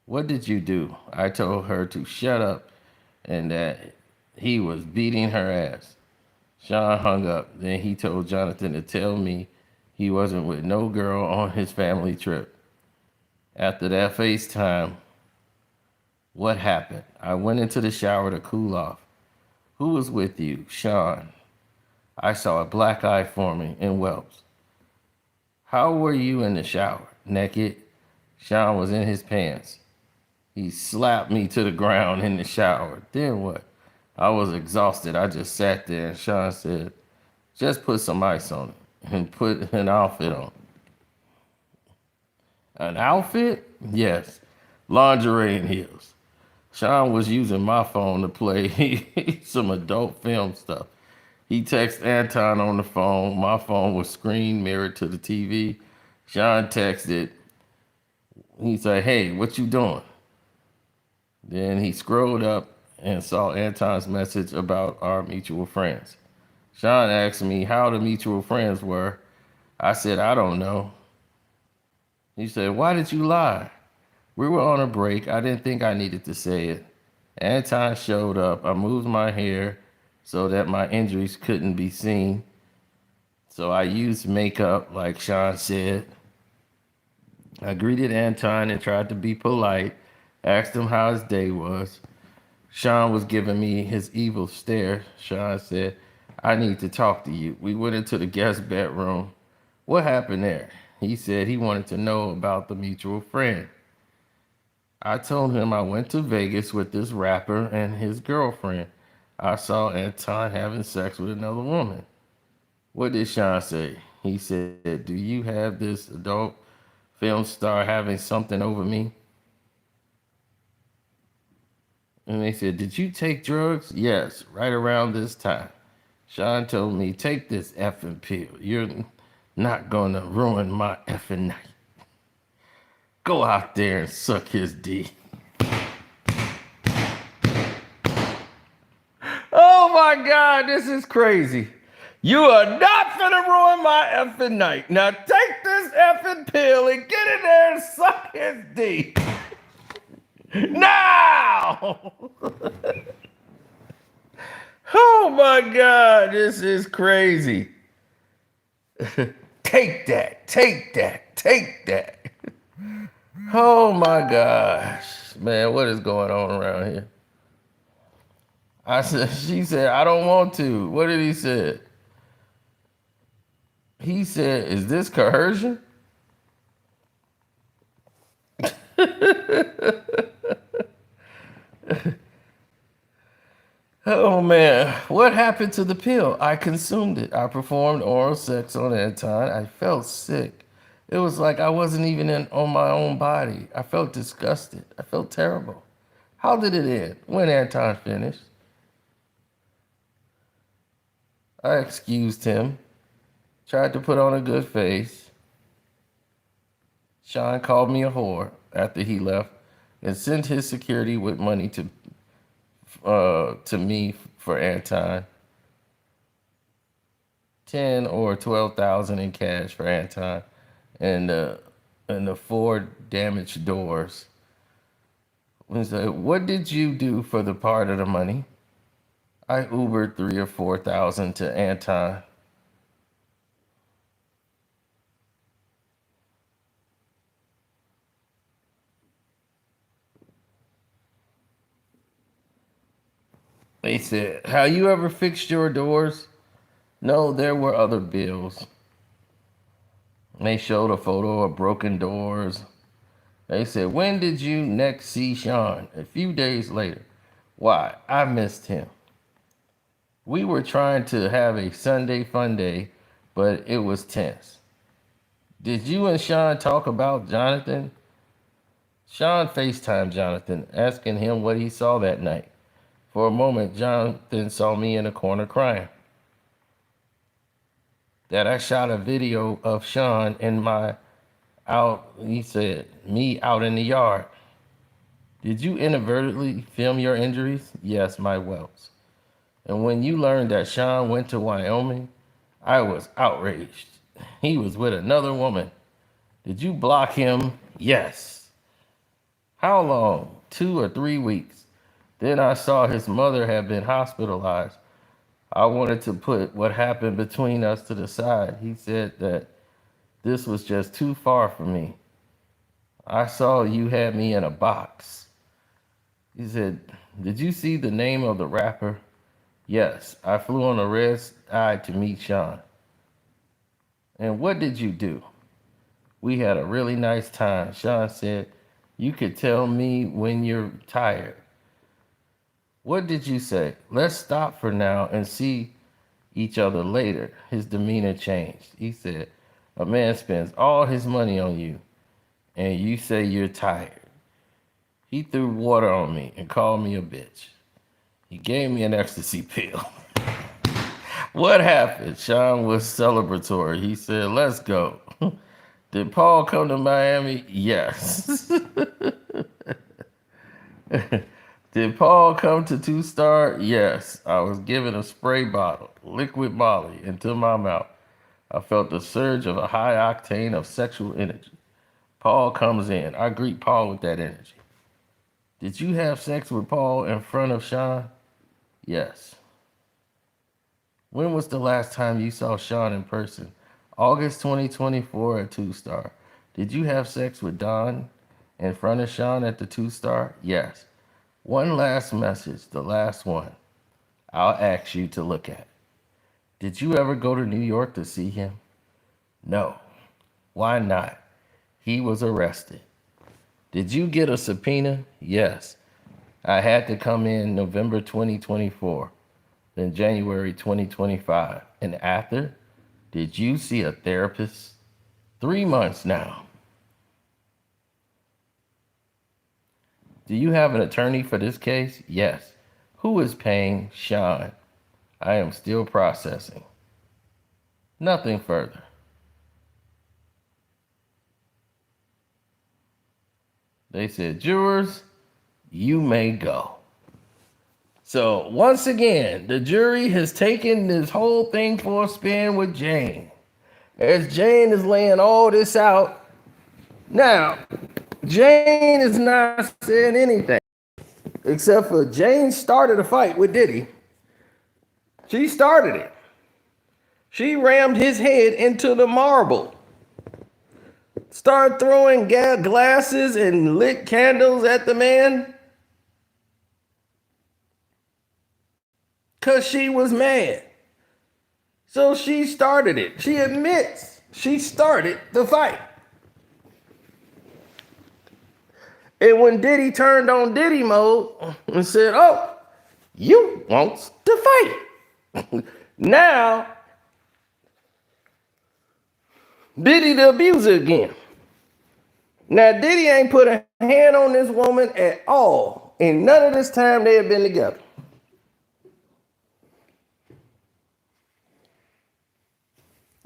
What did you do? I told her to shut up and that he was beating her ass. Sean hung up. Then he told Jonathan to tell me he wasn't with no girl on his family trip. After that FaceTime, what happened? I went into the shower to cool off. Who was with you? Sean. I saw a black eye forming in whelps. How were you in the shower? Naked. Sean was in his pants. He slapped me to the ground in the shower. Then what? I was exhausted. I just sat there and Sean said, just put some ice on it and put an outfit on. An outfit? Yes. Lingerie and heels. Sean was using my phone to play some adult film stuff. He texted Anton on the phone. My phone was screen mirrored to the TV. Sean texted. He said, hey, what you doing? Then he scrolled up and saw Anton's message about our mutual friends. Sean asked me how the mutual friends were. I said, I don't know. He said, why did you lie? We were on a break. I didn't think I needed to say it. Anton showed up. I moved my hair so that my injuries couldn't be seen. So I used makeup, like Sean said. I greeted Anton and tried to be polite, asked him how his day was. Sean was giving me his evil stare. Sean said, I need to talk to you. We went into the guest bedroom. What happened there? He said he wanted to know about the mutual friend. I told him I went to Vegas with this rapper and his girlfriend. I saw Anton having sex with another woman. What did Sean say? He said, "Do you have this adult film star having something over me?" And they said, "Did you take drugs?" "Yes, right around this time." Sean told me, "Take this effing pill. You're not gonna ruin my effing night. Go out there and suck his D." Oh my God, this is crazy. You are not finna ruin my effing night. Now take this effing pill and get in there and suck his D. Now! Oh my God, this is crazy. Take that, take that, take that. Oh my gosh. Man, what is going on around here? She said, "I don't want to." What did he say? He said, "Is this coercion?" Oh man, what happened to the pill? I consumed it. I performed oral sex on Anton. I felt sick. It was like I wasn't even on my own body. I felt disgusted. I felt terrible. How did it end? When Anton finished, I excused him, tried to put on a good face. Sean called me a whore after he left and sent his security with money to me for Anton. 10 or 12,000 in cash for Anton, and the 4 damaged doors. We said, "What did you do for the part of the money?" "I Ubered 3 or 4,000 to Anton." They said, "Have you ever fixed your doors?" "No, there were other bills." They showed a photo of broken doors. They said, "When did you next see Sean?" "A few days later." "Why?" "I missed him. We were trying to have a Sunday fun day, but it was tense." "Did you and Sean talk about Jonathan?" Sean FaceTimed Jonathan, asking him what he saw that night. For a moment, Jonathan saw me in a corner crying. That I shot a video of Sean in my out, he said, me out in the yard. "Did you inadvertently film your injuries?" "Yes, my welts." "And when you learned that Sean went to Wyoming?" "I was outraged. He was with another woman." "Did you block him?" "Yes." "How long?" 2 or 3 weeks. Then I saw his mother had been hospitalized. I wanted to put what happened between us to the side. He said that this was just too far for me. "I saw you had me in a box." He said, "Did you see the name of the rapper?" "Yes, I flew on a red eye to meet Sean." "And what did you do?" "We had a really nice time." Sean said, "You could tell me when you're tired." "What did you say?" "Let's stop for now and see each other later." His demeanor changed. He said, "A man spends all his money on you, and you say you're tired." He threw water on me and called me a bitch. He gave me an ecstasy pill. What happened? Sean was celebratory. He said, "Let's go." "Did Paul come to Miami?" "Yes." "Did Paul come to Two Star?" "Yes." I was given a spray bottle, liquid Molly, into my mouth. I felt the surge of a high octane of sexual energy. Paul comes in. I greet Paul with that energy. "Did you have sex with Paul in front of Sean?" "Yes." "When was the last time you saw Sean in person?" "August 2024 at Two Star." "Did you have sex with Don in front of Sean at the Two Star?" "Yes." "One last message, the last one, I'll ask you to look at. Did you ever go to New York to see him?" "No." "Why not?" "He was arrested." Did you get a subpoena? Yes. I had to come in November 2024, then January 2025. And after, did you see a therapist? 3 months now. Do you have an attorney for this case? Yes. Who is paying? Sean. I am still processing. Nothing further. They said, jurors, you may go. So once again, the jury has taken this whole thing for a spin with Jane. As Jane is laying all this out. Now, Jane is not saying anything. Except for Jane started a fight with Diddy. She started it. She rammed his head into the marble. Started throwing glasses and lit candles at the man. Because she was mad. So she started it. She admits she started the fight. And when Diddy turned on Diddy mode and said, oh, you want to fight. Now, Diddy the abuser again. Now, Diddy ain't put a hand on this woman at all. And none of this time they had been together.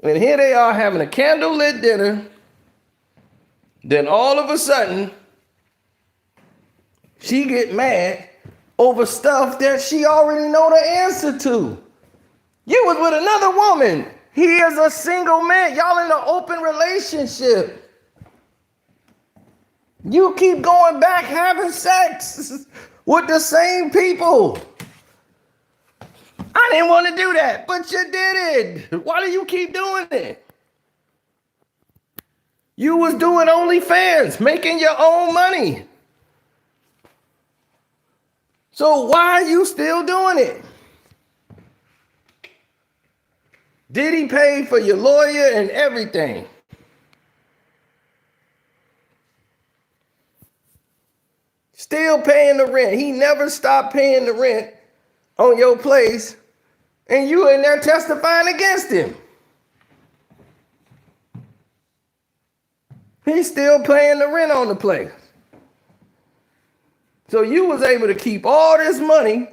And here they are having a candlelit dinner. Then all of a sudden, she get mad over stuff that she already know the answer to. You was with another woman. He is a single man. Y'all in an open relationship. You keep going back having sex with the same people. I didn't want to do that, but you did it. Why do you keep doing it? You was doing OnlyFans, making your own money. So why are you still doing it? Diddy paid for your lawyer and everything. Still paying the rent. He never stopped paying the rent on your place, and you in there testifying against him. He's still paying the rent on the place. So you was able to keep all this money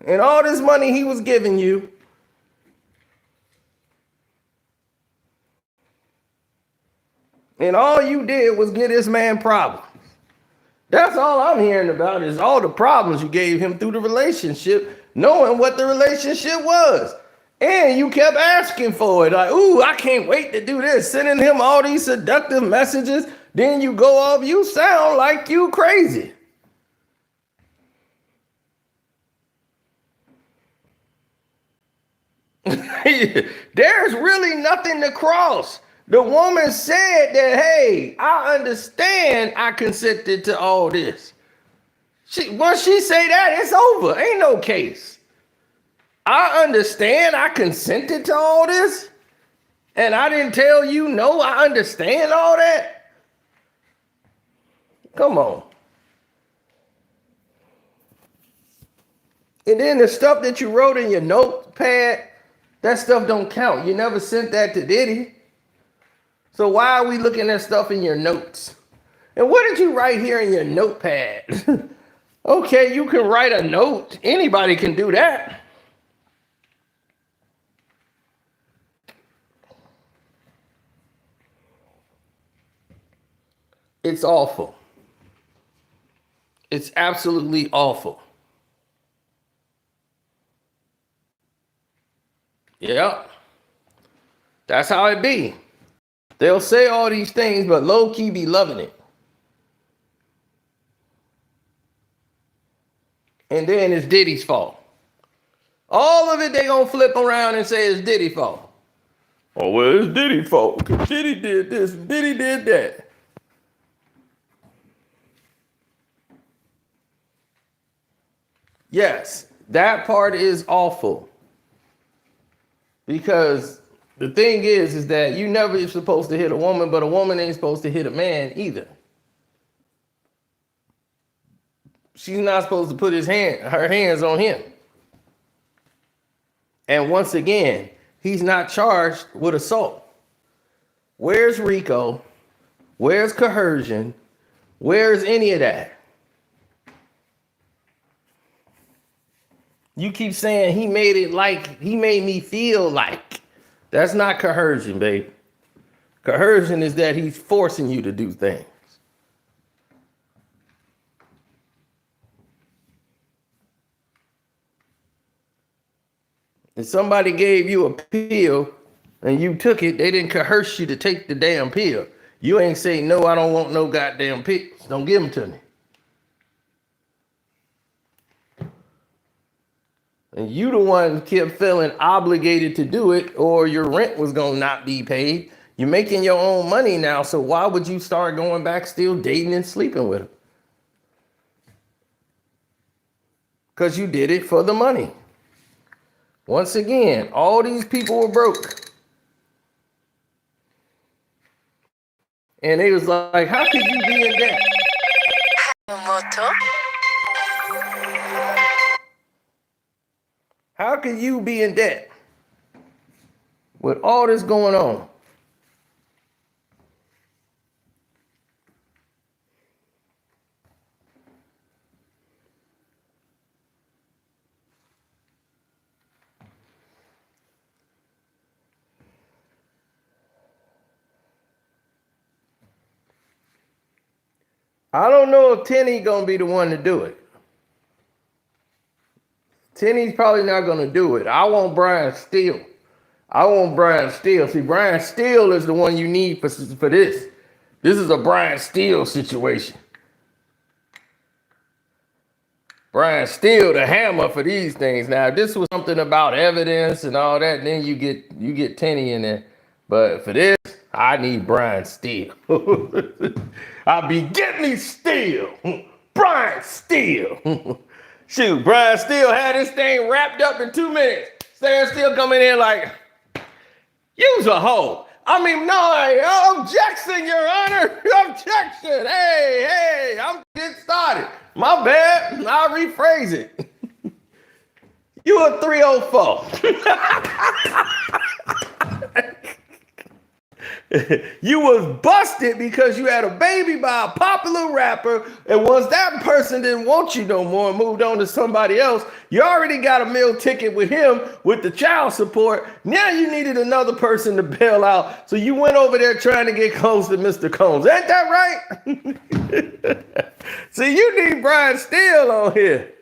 and all this money he was giving you. And all you did was get this man problems. That's all I'm hearing about is all the problems you gave him through the relationship, knowing what the relationship was. And you kept asking for it. Like, ooh, I can't wait to do this. Sending him all these seductive messages. Then you go off. You sound like you crazy. There's really nothing to cross. The woman said that, hey, I understand I consented to all this. Once she say that, it's over. Ain't no case. I understand I consented to all this. And I didn't tell you no, I understand all that. Come on. And then the stuff that you wrote in your notepad, that stuff don't count. You never sent that to Diddy. So why are we looking at stuff in your notes? And what did you write here in your notepad? Okay, you can write a note. Anybody can do that. It's awful. It's absolutely awful. Yeah. That's how it be. They'll say all these things, but low-key be loving it. And then it's Diddy's fault. All of it they gonna flip around and say it's Diddy's fault. Oh, well, it's Diddy's fault because Diddy did this, Diddy did that. Yes, that part is awful. Because The thing is that you never supposed to hit a woman, but a woman ain't supposed to hit a man either. She's not supposed to put her hands on him. And once again, he's not charged with assault. Where's Rico? Where's coercion? Where's any of that? You keep saying he made me feel like. That's not coercion, babe. Coercion is that he's forcing you to do things. If somebody gave you a pill and you took it, they didn't coerce you to take the damn pill. You ain't say, no, I don't want no goddamn pills. Don't give them to me. And you the one kept feeling obligated to do it, or your rent was going to not be paid. You're making your own money now, so why would you start going back still dating and sleeping with him? Because you did it for the money. Once again, all these people were broke. And they was like, how could you be in debt? How can you be in debt with all this going on? I don't know if Tenny gonna be the one to do it. Tenny's probably not gonna do it. I want Brian Steele. See, Brian Steele is the one you need for this. This is a Brian Steele situation. Brian Steele, the hammer for these things. Now, if this was something about evidence and all that, then you get Tenny in there. But for this, I need Brian Steele. I'll be getting me Steele. Brian Steele. Shoot, Brian Steele had this thing wrapped up in 2 minutes. Sarah Steele coming in like, you's a hoe. I mean, no, objection, Your Honor. Objection. Hey, I'm getting started. My bad. I'll rephrase it. You a 304. You was busted because you had a baby by a popular rapper, and once that person didn't want you no more and moved on to somebody else, you already got a meal ticket with him with the child support. Now you needed another person to bail out, so you went over there trying to get close to Mr. Combs. Ain't that right? See, you need Brian Steele on here.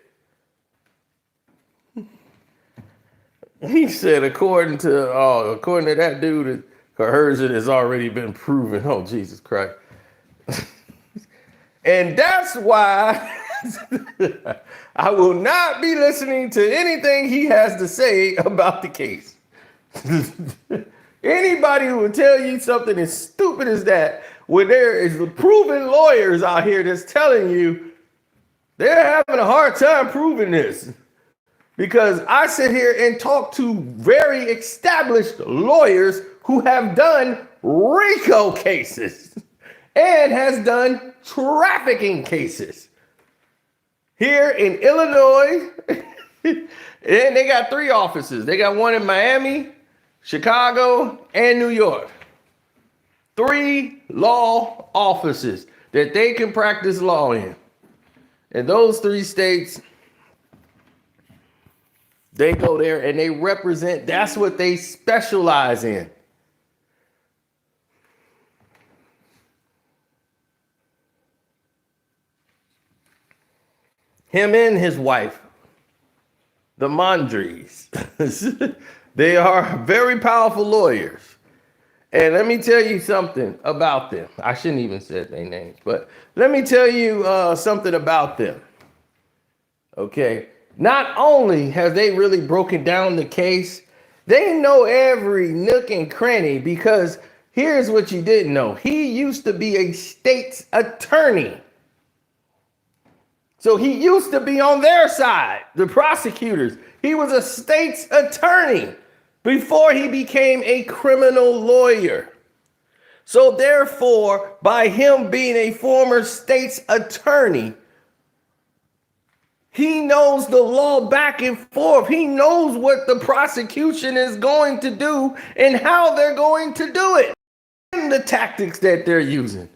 He said, according to that dude, coercion has already been proven. Oh, Jesus Christ. And that's why I will not be listening to anything he has to say about the case. Anybody who will tell you something as stupid as that, when there is proven lawyers out here that's telling you they're having a hard time proving this. Because I sit here and talk to very established lawyers who have done Rico cases and has done trafficking cases here in Illinois. And they got 3 offices. They got one in Miami, Chicago, and New York. 3 law offices that they can practice law in. And those 3 states, they go there and they represent, that's what they specialize in. Him and his wife, the Mondries, they are very powerful lawyers. And let me tell you something about them. I shouldn't even say their names, but let me tell you something about them. Okay. Not only have they really broken down the case, they know every nook and cranny, because here's what you didn't know. He used to be a state's attorney. So he used to be on their side, the prosecutors. He was a state's attorney. before he became a criminal lawyer. So therefore, by him being a former state's attorney, he knows the law back and forth. He knows what the prosecution is going to do and how they're going to do it and the tactics that they're using.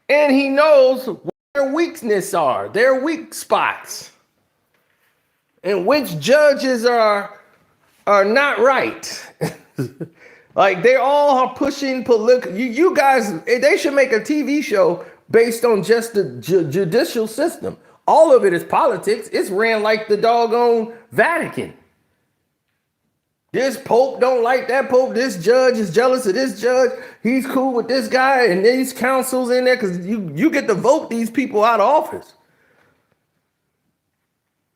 And he knows what their weaknesses are, their weak spots, and which judges are not right. Like they all are pushing political. You guys, they should make a TV show based on just the judicial system. All of it is politics. It's ran like the doggone Vatican. This pope don't like that pope. This judge is jealous of this judge. He's cool with this guy and these councils in there because you get to vote these people out of office.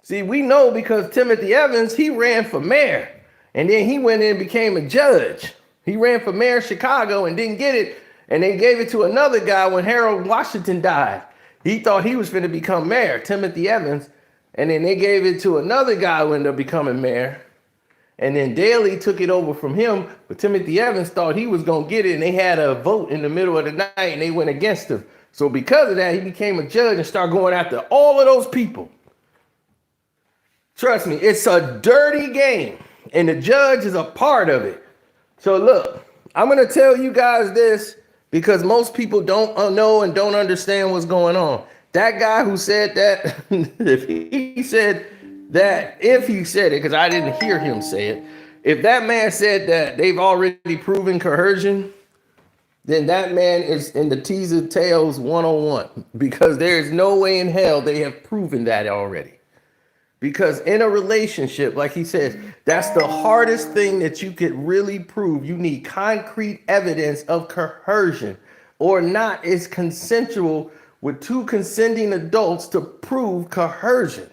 See, we know because Timothy Evans, he ran for mayor and then he went in and became a judge. He ran for mayor of Chicago and didn't get it. And they gave it to another guy when Harold Washington died. He thought he was going to become mayor, Timothy Evans. And then they gave it to another guy who ended up becoming mayor. And then Daley took it over from him. But Timothy Evans thought he was going to get it. And they had a vote in the middle of the night and they went against him. So because of that, he became a judge and started going after all of those people. Trust me, it's a dirty game. And the judge is a part of it. So look, I'm going to tell you guys this because most people don't know and don't understand what's going on. That guy who said that, if he said it, because I didn't hear him say it, if that man said that they've already proven coercion, then that man is in the teaser tails 101 because there is no way in hell they have proven that already. Because in a relationship, like he says, that's the hardest thing that you could really prove. You need concrete evidence of coercion or not is consensual with two consenting adults to prove coercion.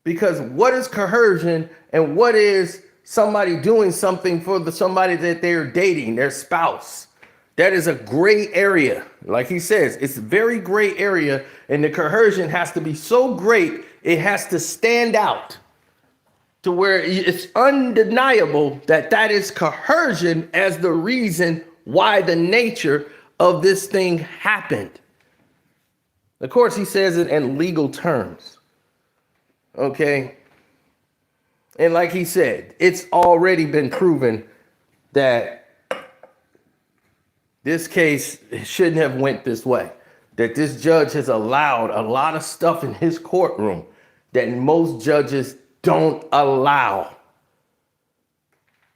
Because what is coercion and what is somebody doing something for somebody that they're dating, their spouse? That is a gray area. Like he says, it's a very gray area, and the coercion has to be so great, it has to stand out to where it's undeniable that that is coercion as the reason why the nature of this thing happened. Of course, he says it in legal terms. Okay. And like he said, it's already been proven that this case shouldn't have went this way. That this judge has allowed a lot of stuff in his courtroom that most judges don't allow.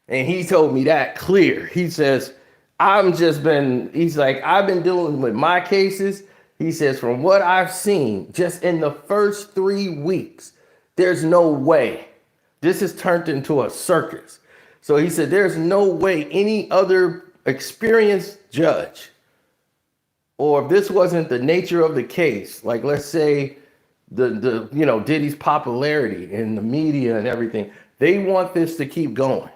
And he told me that clear. He says, I've been dealing with my cases. He says, from what I've seen, just in the first 3 weeks, there's no way. This has turned into a circus. So he said, there's no way any other experienced judge, or if this wasn't the nature of the case, like let's say Diddy's popularity in the media and everything, they want this to keep going.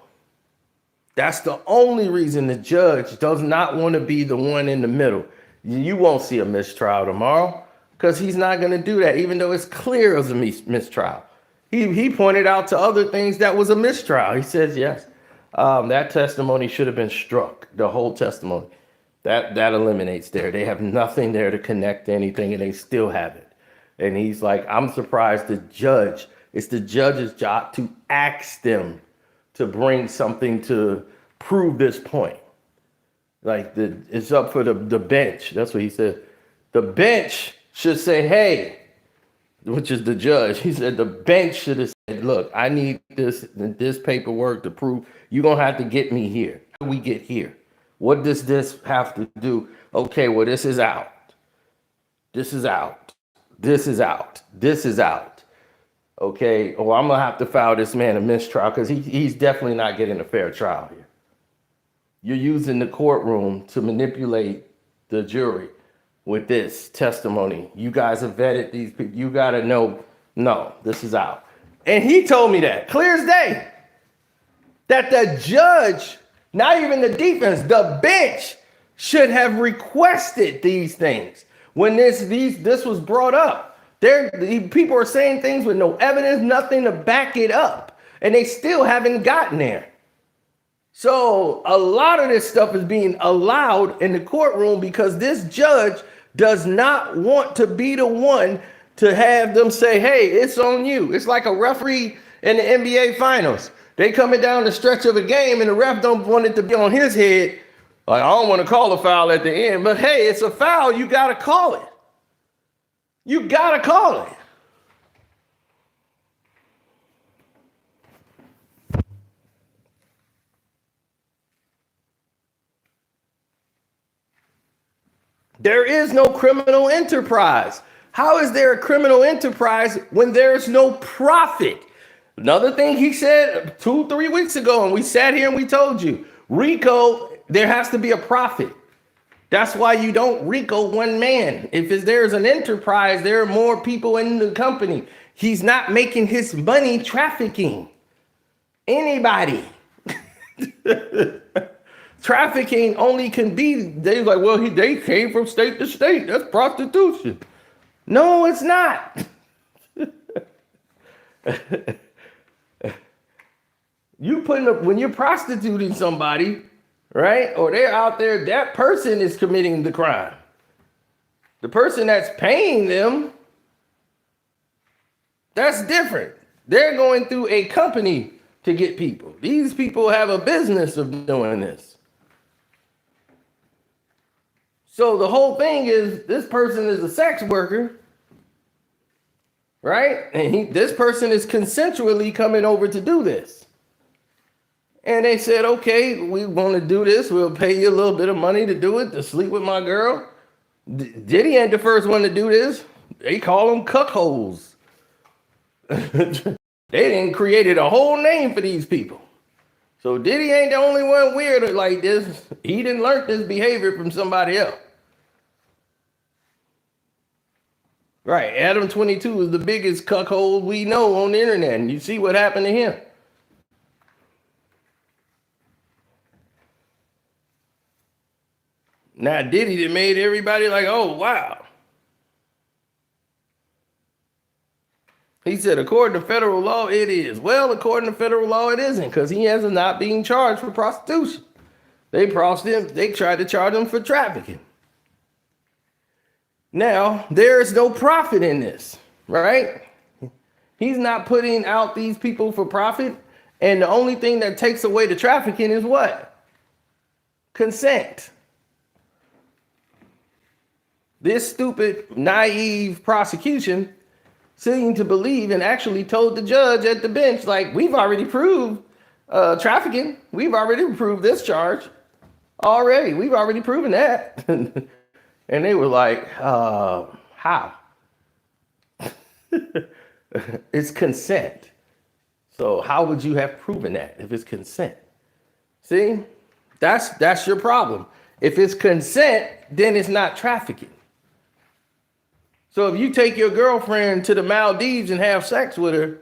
That's the only reason the judge does not want to be the one in the middle. You won't see a mistrial tomorrow because he's not going to do that, even though it's clear as a mistrial. He pointed out to other things that was a mistrial. He says, yes, that testimony should have been struck, the whole testimony. That eliminates there. They have nothing there to connect to anything, and they still have it. And he's like, I'm surprised it's the judge's job to ask them to bring something to prove this point. Like it's up for the bench. That's what he said. The bench should say, hey, which is the judge. He said the bench should have said, look, I need this paperwork to prove you're going to have to get me here. How do we get here? What does this have to do? Okay, well, this is out. This is out. This is out. This is out. Okay, well, I'm going to have to file this man a mistrial because he's definitely not getting a fair trial here. You're using the courtroom to manipulate the jury with this testimony. You guys have vetted these people. You got to know, no, this is out. And he told me that, clear as day, that the judge, not even the defense, the bench should have requested these things. When this was brought up, people are saying things with no evidence, nothing to back it up. and they still haven't gotten there. So a lot of this stuff is being allowed in the courtroom because this judge does not want to be the one to have them say, hey, it's on you. It's like a referee in the NBA finals. They coming down the stretch of a game and the ref don't want it to be on his head. Like, I don't want to call a foul at the end, but hey, it's a foul. You got to call it. You got to call it. There is no criminal enterprise. How is there a criminal enterprise when there's no profit? Another thing he said 2-3 weeks ago, and we sat here and we told you, Rico, there has to be a profit. That's why you don't Rico one man. If there's an enterprise, there are more people in the company. He's not making his money trafficking anybody. Trafficking only can be, they're like, well, they came from state to state. That's prostitution. No, it's not. When you're prostituting somebody, right? Or they're out there, that person is committing the crime. The person that's paying them, that's different. They're going through a company to get people. These people have a business of doing this. So the whole thing is this person is a sex worker, right? And this person is consensually coming over to do this. And they said, okay, we want to do this. We'll pay you a little bit of money to do it, to sleep with my girl. Diddy ain't the first one to do this. They call them cuckolds. They didn't created a whole name for these people. So Diddy ain't the only one weird like this. He didn't learn this behavior from somebody else. Right, Adam 22 is the biggest cuckold we know on the internet, and you see what happened to him. Now Diddy that made everybody like, oh, wow. He said, according to federal law, it is. Well, according to federal law, it isn't, because he has not being charged for prostitution. They tried to charge him for trafficking. Now, there is no profit in this, right? He's not putting out these people for profit. And the only thing that takes away the trafficking is what? Consent. This stupid, naive prosecution seemed to believe and actually told the judge at the bench, like, we've already proved trafficking. We've already proved this charge. Already. We've already proven that. And they were like, how? It's consent. So how would you have proven that if it's consent? See, that's your problem. If it's consent, then it's not trafficking. So if you take your girlfriend to the Maldives and have sex with her,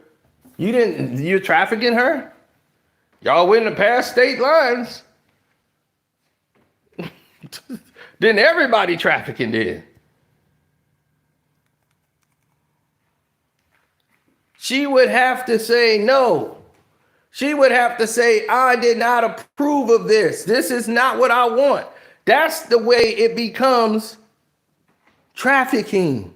you're trafficking her? Y'all went to pass state lines. Then everybody trafficking did. She would have to say no. She would have to say, I did not approve of this. This is not what I want. That's the way it becomes trafficking.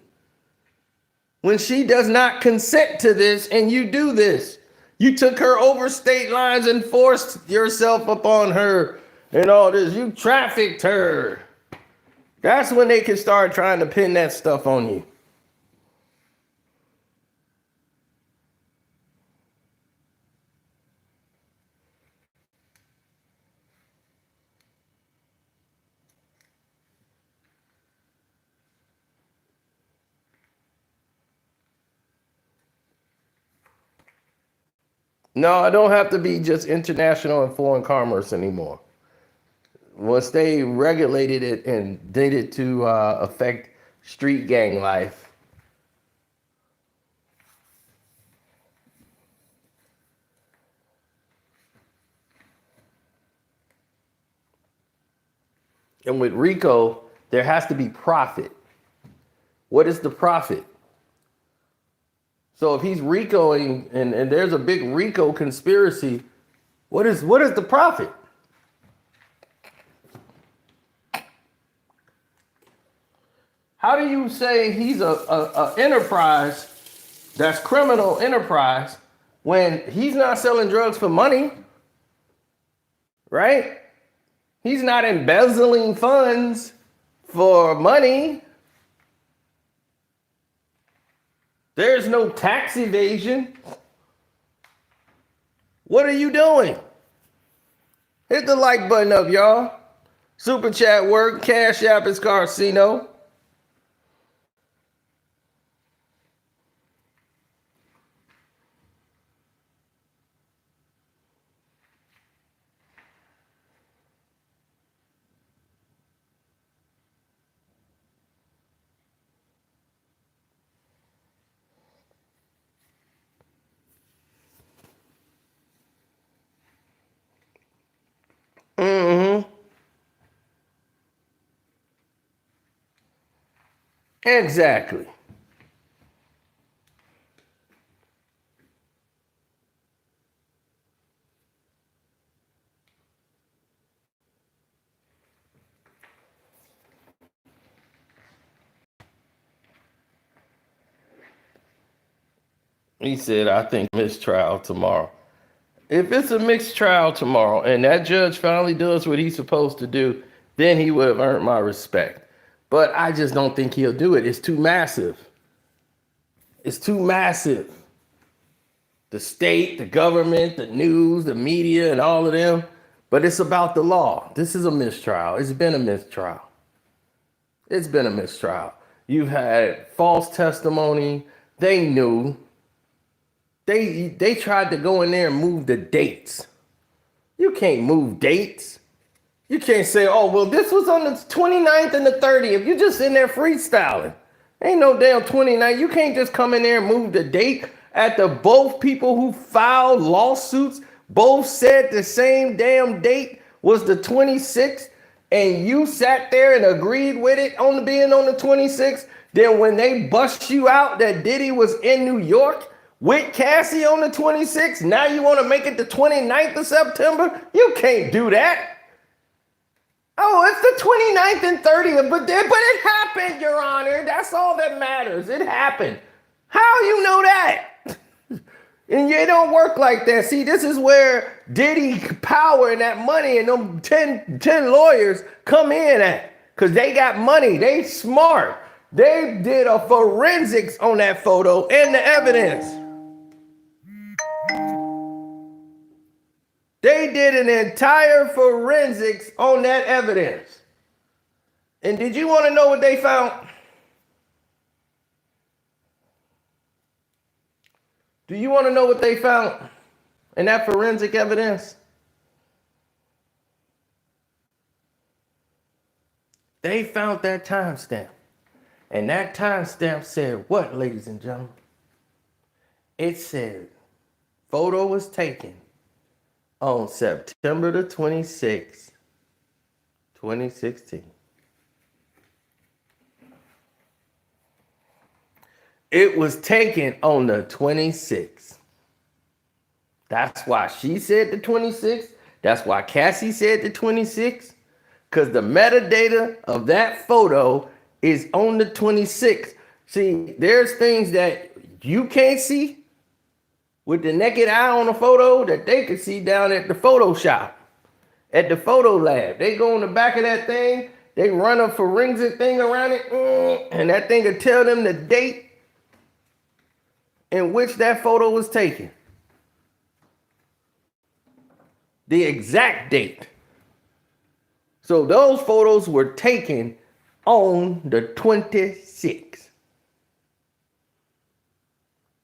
When she does not consent to this and you do this, you took her over state lines and forced yourself upon her and all this. You trafficked her. That's when they can start trying to pin that stuff on you. No, I don't have to be just international and foreign commerce anymore. Once they regulated it and did it to affect street gang life, and with Rico, there has to be profit. What is the profit? So if he's Ricoing and there's a big Rico conspiracy, what is the profit? How do you say he's a enterprise that's criminal enterprise when he's not selling drugs for money, right? He's not embezzling funds for money. There's no tax evasion. What are you doing? Hit the like button up, y'all. Super chat work. Cash App is Carcino. Mm-hmm. Exactly. He said, I think mistrial tomorrow. If it's a mixed trial tomorrow and that judge finally does what he's supposed to do, then he would have earned my respect. But I just don't think he'll do it. It's too massive. It's too massive. The state, the government, the news, the media, and all of them. But it's about the law. This is a mistrial. It's been a mistrial. It's been a mistrial. You've had false testimony. They knew. They tried to go in there and move the dates. You can't move dates. You can't say, oh, well, this was on the 29th and the 30th. You're just in there freestyling. Ain't no damn 29th. You can't just come in there and move the date after both people who filed lawsuits both said the same damn date was the 26th, and you sat there and agreed with it on being on the 26th. Then when they bust you out that Diddy was in New York with Cassie on the 26th, now you want to make it the 29th of September? You can't do that. Oh, it's the 29th and 30th, but it happened, Your Honor. That's all that matters. It happened. How you know that? And it don't work like that. See, this is where Diddy power and that money and them 10 lawyers come in at. Because they got money. They smart. They did a forensics on that photo and the evidence. They did an entire forensics on that evidence. And did you want to know what they found? Do you want to know what they found in that forensic evidence? They found that timestamp. And that timestamp said what, ladies and gentlemen? It said photo was taken on September the 26th, 2016. It was taken on the 26th. That's why she said the 26th. That's why Cassie said the 26th. Because the metadata of that photo is on the 26th. See, there's things that you can't see with the naked eye on a photo that they can see down at the Photoshop, at the photo lab. They go in the back of that thing, they run a forensic thing around it, and that thing will tell them the date in which that photo was taken. The exact date. So those photos were taken on the 26th.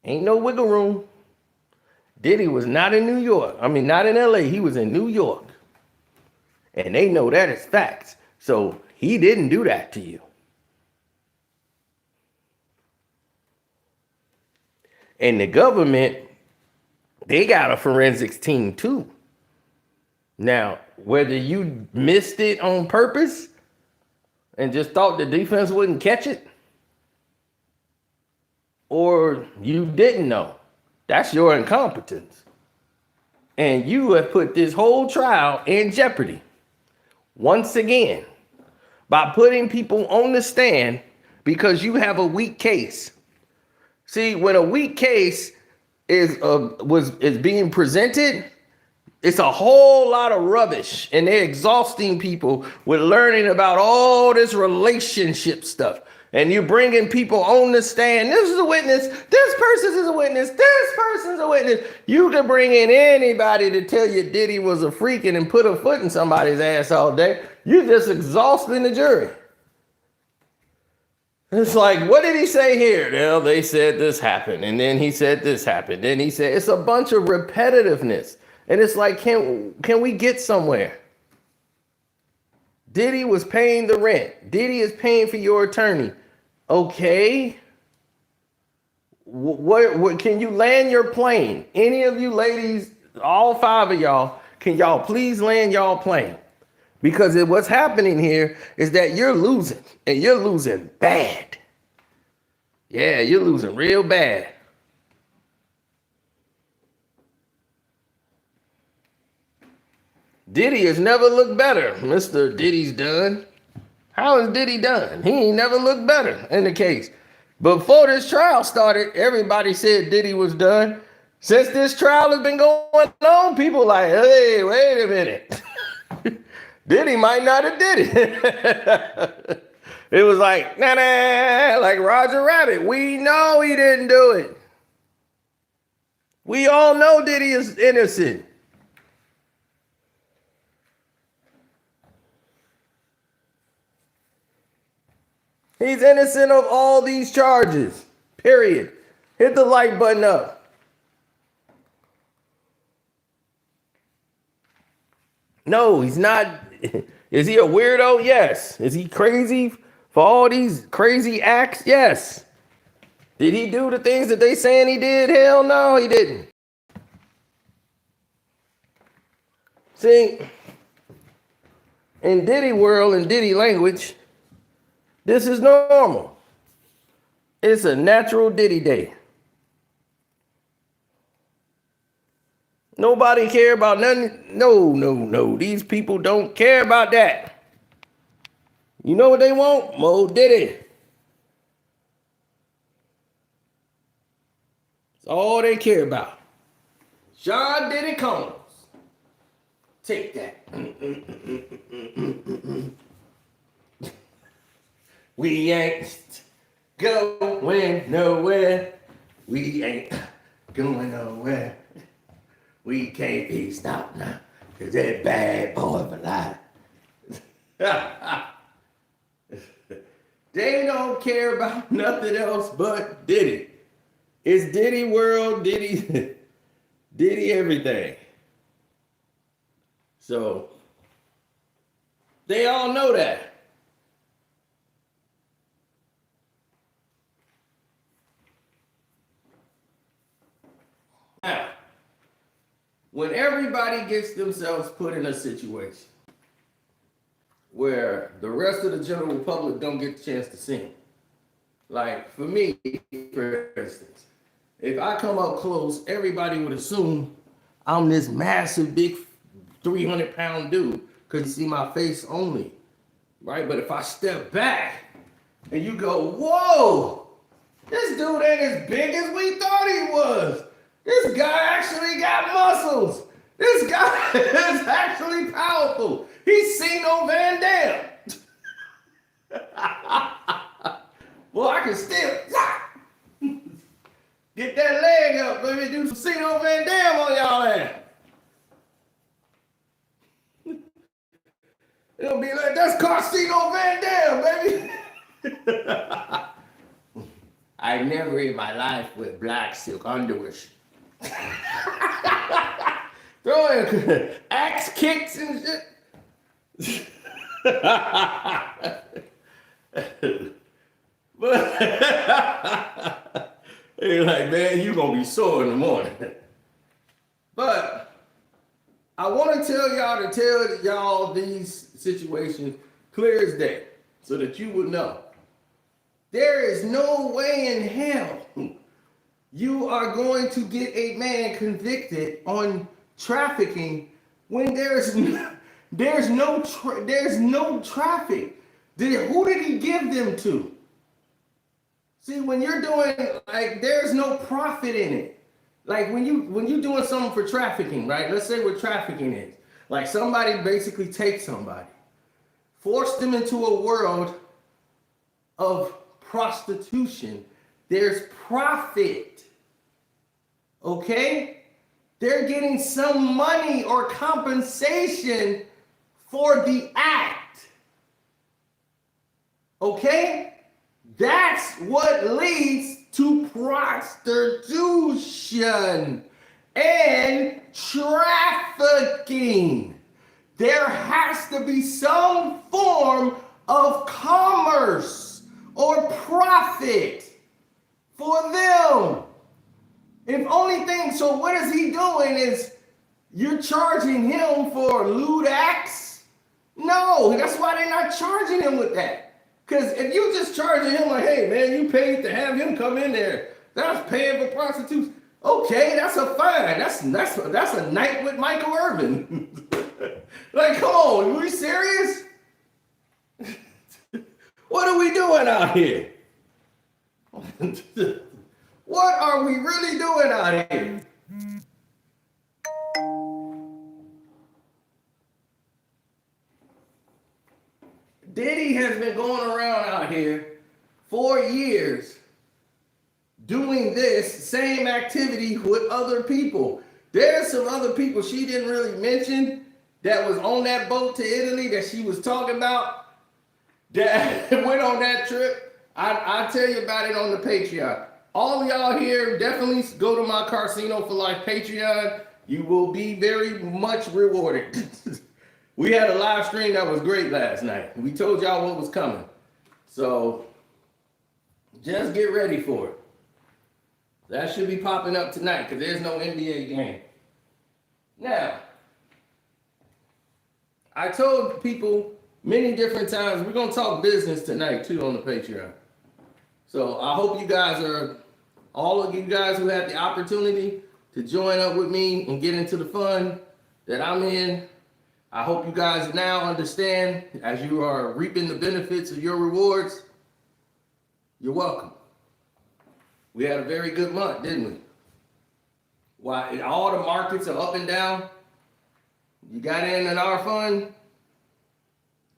Ain't no wiggle room. Diddy was not in New York. I mean, not in LA. He was in New York. And they know that is facts. So he didn't do that to you. And the government, they got a forensics team too. Now, whether you missed it on purpose and just thought the defense wouldn't catch it, or you didn't know. That's your incompetence. And you have put this whole trial in jeopardy once again by putting people on the stand because you have a weak case. See, when a weak case is being presented, it's a whole lot of rubbish, and they're exhausting people with learning about all this relationship stuff. And you're bringing people on the stand. This is a witness. This person is a witness. This person's a witness. You can bring in anybody to tell you Diddy was a freak and put a foot in somebody's ass all day. You're just exhausting the jury. It's like, what did he say here? Well, they said this happened, and then he said this happened. Then he said, it's a bunch of repetitiveness. And it's like, can we get somewhere? Diddy was paying the rent. Diddy is paying for your attorney. Okay. What can you land your plane? Any of you ladies, all 5 of y'all, can y'all please land y'all plane? Because what's happening here is that you're losing, and you're losing bad. Yeah, you're losing real bad. Diddy has never looked better. Mr. Diddy's done. How is Diddy done? He ain't never looked better in the case. Before this trial started, everybody said Diddy was done. Since this trial has been going on, people like, hey, wait a minute. Diddy might not have did it. It was like, nah, like Roger Rabbit. We know he didn't do it. We all know Diddy is innocent. He's innocent of all these charges, period. Hit the like button up. No, he's not. Is he a weirdo? Yes. Is he crazy for all these crazy acts? Yes. Did he do the things that they saying he did? Hell no, he didn't. See, in Diddy world and Diddy language, this is normal. It's a natural Diddy day. Nobody care about nothing. No. These people don't care about that. You know what they want? Mo Diddy. That's all they care about. Sean Diddy Combs. Take that. We ain't going nowhere. We ain't going nowhere. We can't be stopped now, cause that bad boy for life. They don't care about nothing else but Diddy. It's Diddy world, Diddy, Diddy everything. So they all know that. Now, when everybody gets themselves put in a situation where the rest of the general public don't get the chance to see, like for me, for instance, if I come up close, everybody would assume I'm this massive, big 300-pound dude because you see my face only, right? But if I step back and you go, whoa, this dude ain't as big as we thought he was. This guy actually got muscles. This guy is actually powerful. He's Sino Van Dam. Well, I can still get that leg up, baby. Do some Sino Van Dam on y'all ass. It'll be like, that's Casino Van Dam, baby. I never in my life wear black silk underwear. Throwing axe kicks and shit. But they're like, man, you gonna be sore in the morning. But I want to tell y'all these situations clear as day so that you would know. There is no way in hell you are going to get a man convicted on trafficking when there's no traffic. Who did he give them to? See, when you're doing, like, there's no profit in it. Like when you doing something for trafficking, right? Let's say what trafficking is. Like somebody basically takes somebody, force them into a world of prostitution. There's profit. Okay? They're getting some money or compensation for the act. Okay? That's what leads to prostitution and trafficking. There has to be some form of commerce or profit for them. If only thing, so what is he doing is you're charging him for lewd acts? No, that's why they're not charging him with that. Because if you just charging him like, hey man, you paid to have him come in there, that's paying for prostitutes. Okay, that's a fine. That's a night with Michael Irvin. Like, come on, are we serious? What are we doing out here? What are we really doing out here? Diddy has been going around out here for years doing this same activity with other people. There's some other people she didn't really mention that was on that boat to Italy that she was talking about that went on that trip. I'll tell you about it on the Patreon. All y'all here, definitely go to my Casino for Life Patreon. You will be very much rewarded. We had a live stream that was great last night. We told y'all what was coming. So just get ready for it. That should be popping up tonight because there's no NBA game. Now, I told people many different times, we're going to talk business tonight too on the Patreon. So I hope you guys are, all of you guys who have the opportunity to join up with me and get into the fun that I'm in. I hope you guys now understand as you are reaping the benefits of your rewards. You're welcome. We had a very good month, didn't we? Why all the markets are up and down. You got in our fund.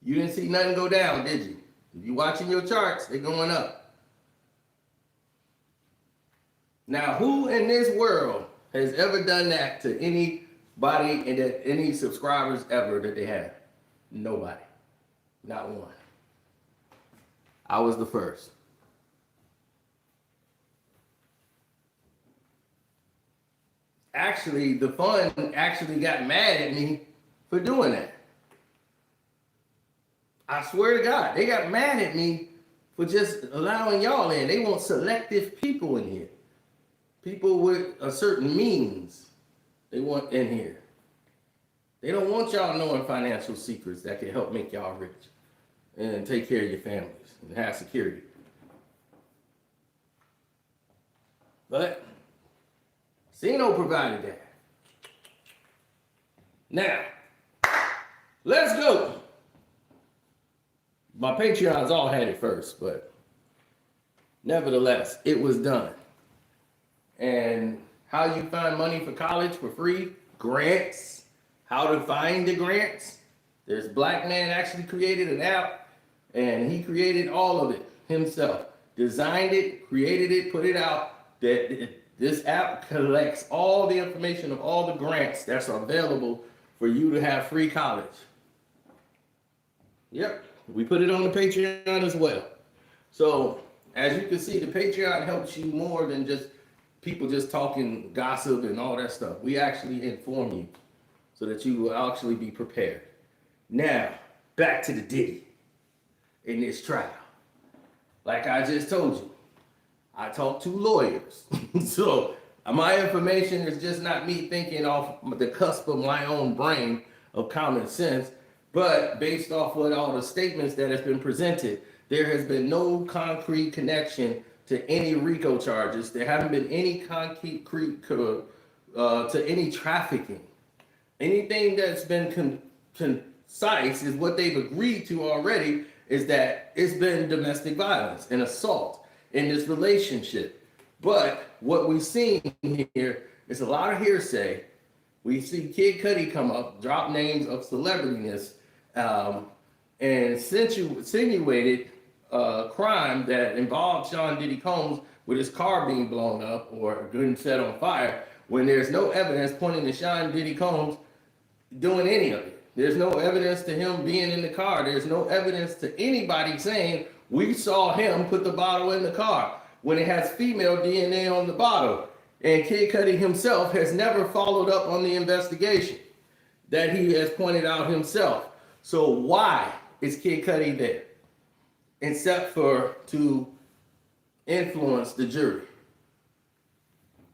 You didn't see nothing go down, did you? If you're watching your charts, they're going up. Now, who in this world has ever done that to anybody and that any subscribers ever that they have? Nobody. Not one. I was the first. Actually, the fund actually got mad at me for doing that. I swear to God, they got mad at me for just allowing y'all in. They want selective people in here. People with a certain means they want in here. They don't want y'all knowing financial secrets that can help make y'all rich and take care of your families and have security. But Casino provided that. Now, let's go. My Patreons all had it first, but nevertheless, it was done. And how you find money for college for free, grants, how to find the grants. There's Black Man actually created an app, and he created all of it himself. Designed it, created it, put it out. This app collects all the information of all the grants that's available for you to have free college. Yep, we put it on the Patreon as well. So as you can see, the Patreon helps you more than just people just talking gossip and all that stuff. We actually inform you so that you will actually be prepared. Now, back to the Diddy in this trial. Like I just told you, I talked to lawyers. So my information is just not me thinking off the cusp of my own brain of common sense, but based off of all the statements that has been presented, there has been no concrete connection to to any Rico charges. There haven't been any concrete to any trafficking. Anything that's been concise is what they've agreed to already, is that it's been domestic violence and assault in this relationship. But what we've seen here is a lot of hearsay. We see Kid Cudi come up, drop names of celebrityness, and insinuated crime that involved Sean Diddy Combs with his car being blown up or getting set on fire, when there's no evidence pointing to Sean Diddy Combs doing any of it. There's no evidence to him being in the car. There's no evidence to anybody saying we saw him put the bottle in the car when it has female DNA on the bottle. And Kid Cudi himself has never followed up on the investigation that he has pointed out himself. So why is Kid Cudi there? Except for to influence the jury.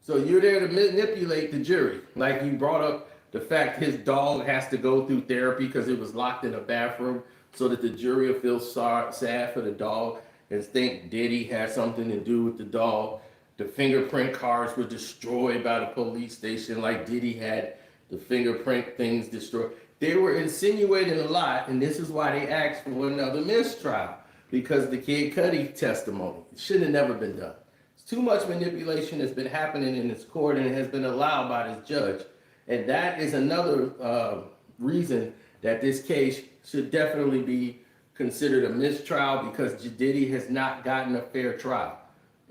So you're there to manipulate the jury. Like you brought up the fact his dog has to go through therapy because it was locked in a bathroom, so that the jury will feel sad for the dog and think Diddy had something to do with the dog. The fingerprint cards were destroyed by the police station like Diddy had the fingerprint things destroyed. They were insinuating a lot, and this is why they asked for another mistrial, because the Kid Cudi testimony should have never been done. It's too much manipulation that's been happening in this court, and it has been allowed by this judge. And that is another reason that this case should definitely be considered a mistrial, because Diddy has not gotten a fair trial.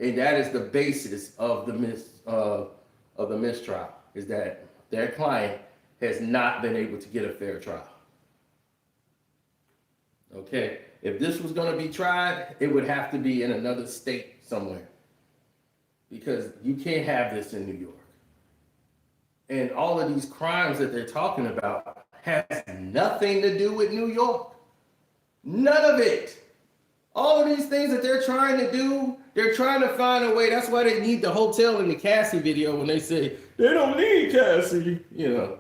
And that is the basis of the mistrial, is that their client has not been able to get a fair trial. Okay, if this was going to be tried, it would have to be in another state somewhere, because you can't have this in New York. And all of these crimes that they're talking about has nothing to do with New York. None of it. All of these things that they're trying to do, they're trying to find a way. That's why they need the hotel in the Cassie video when they say, they don't need Cassie. You know,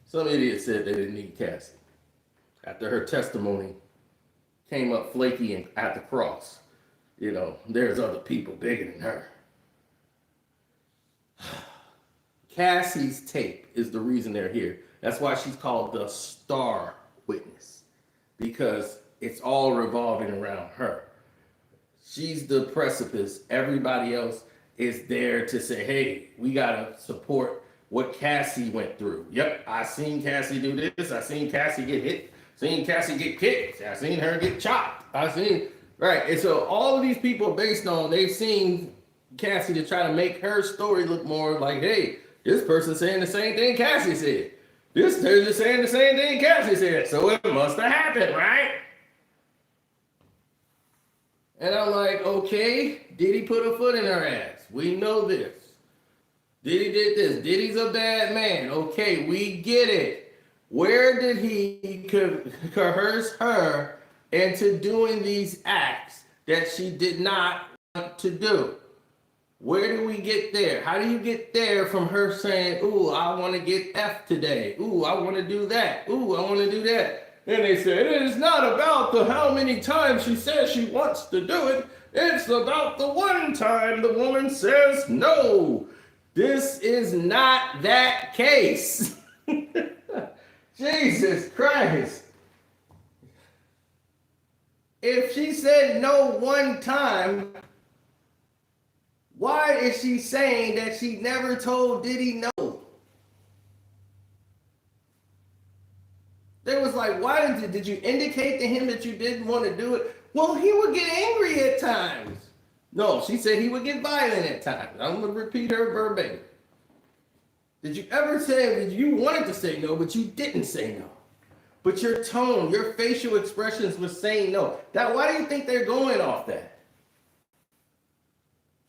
some idiot said they didn't need Cassie after her testimony came up flaky and at the cross. You know, there's other people bigger than her. Cassie's tape is the reason they're here. That's why she's called the star witness, because it's all revolving around her. She's the precipice. Everybody else is there to say, hey, we got to support what Cassie went through. Yep, I seen Cassie do this. I seen Cassie get hit. Seen Cassie get kicked. I seen her get chopped. Right. And so all of these people based on, they've seen Cassie to try to make her story look more like, hey, this person's saying the same thing Cassie said. They're just saying the same thing Cassie said. So it must have happened, right? And I'm like, okay, Diddy put a foot in her ass. We know this. Diddy did this. Diddy's a bad man. Okay, we get it. Where did he coerce her into doing these acts that she did not want to do? Where do we get there? How do you get there from her saying, ooh, I want to get F today. Ooh, I want to do that. Ooh, I want to do that. And they said, it is not about the how many times she says she wants to do it. It's about the one time the woman says no. This is not that case. Jesus Christ. If she said no one time, why is she saying that she never told Diddy no? They was like, why did you indicate to him that you didn't want to do it? Well, he would get angry at times. No, she said he would get violent at times. I'm going to repeat her verbatim. Did you ever say that you wanted to say no, but you didn't say no? But your tone, your facial expressions were saying no. Why do you think they're going off that?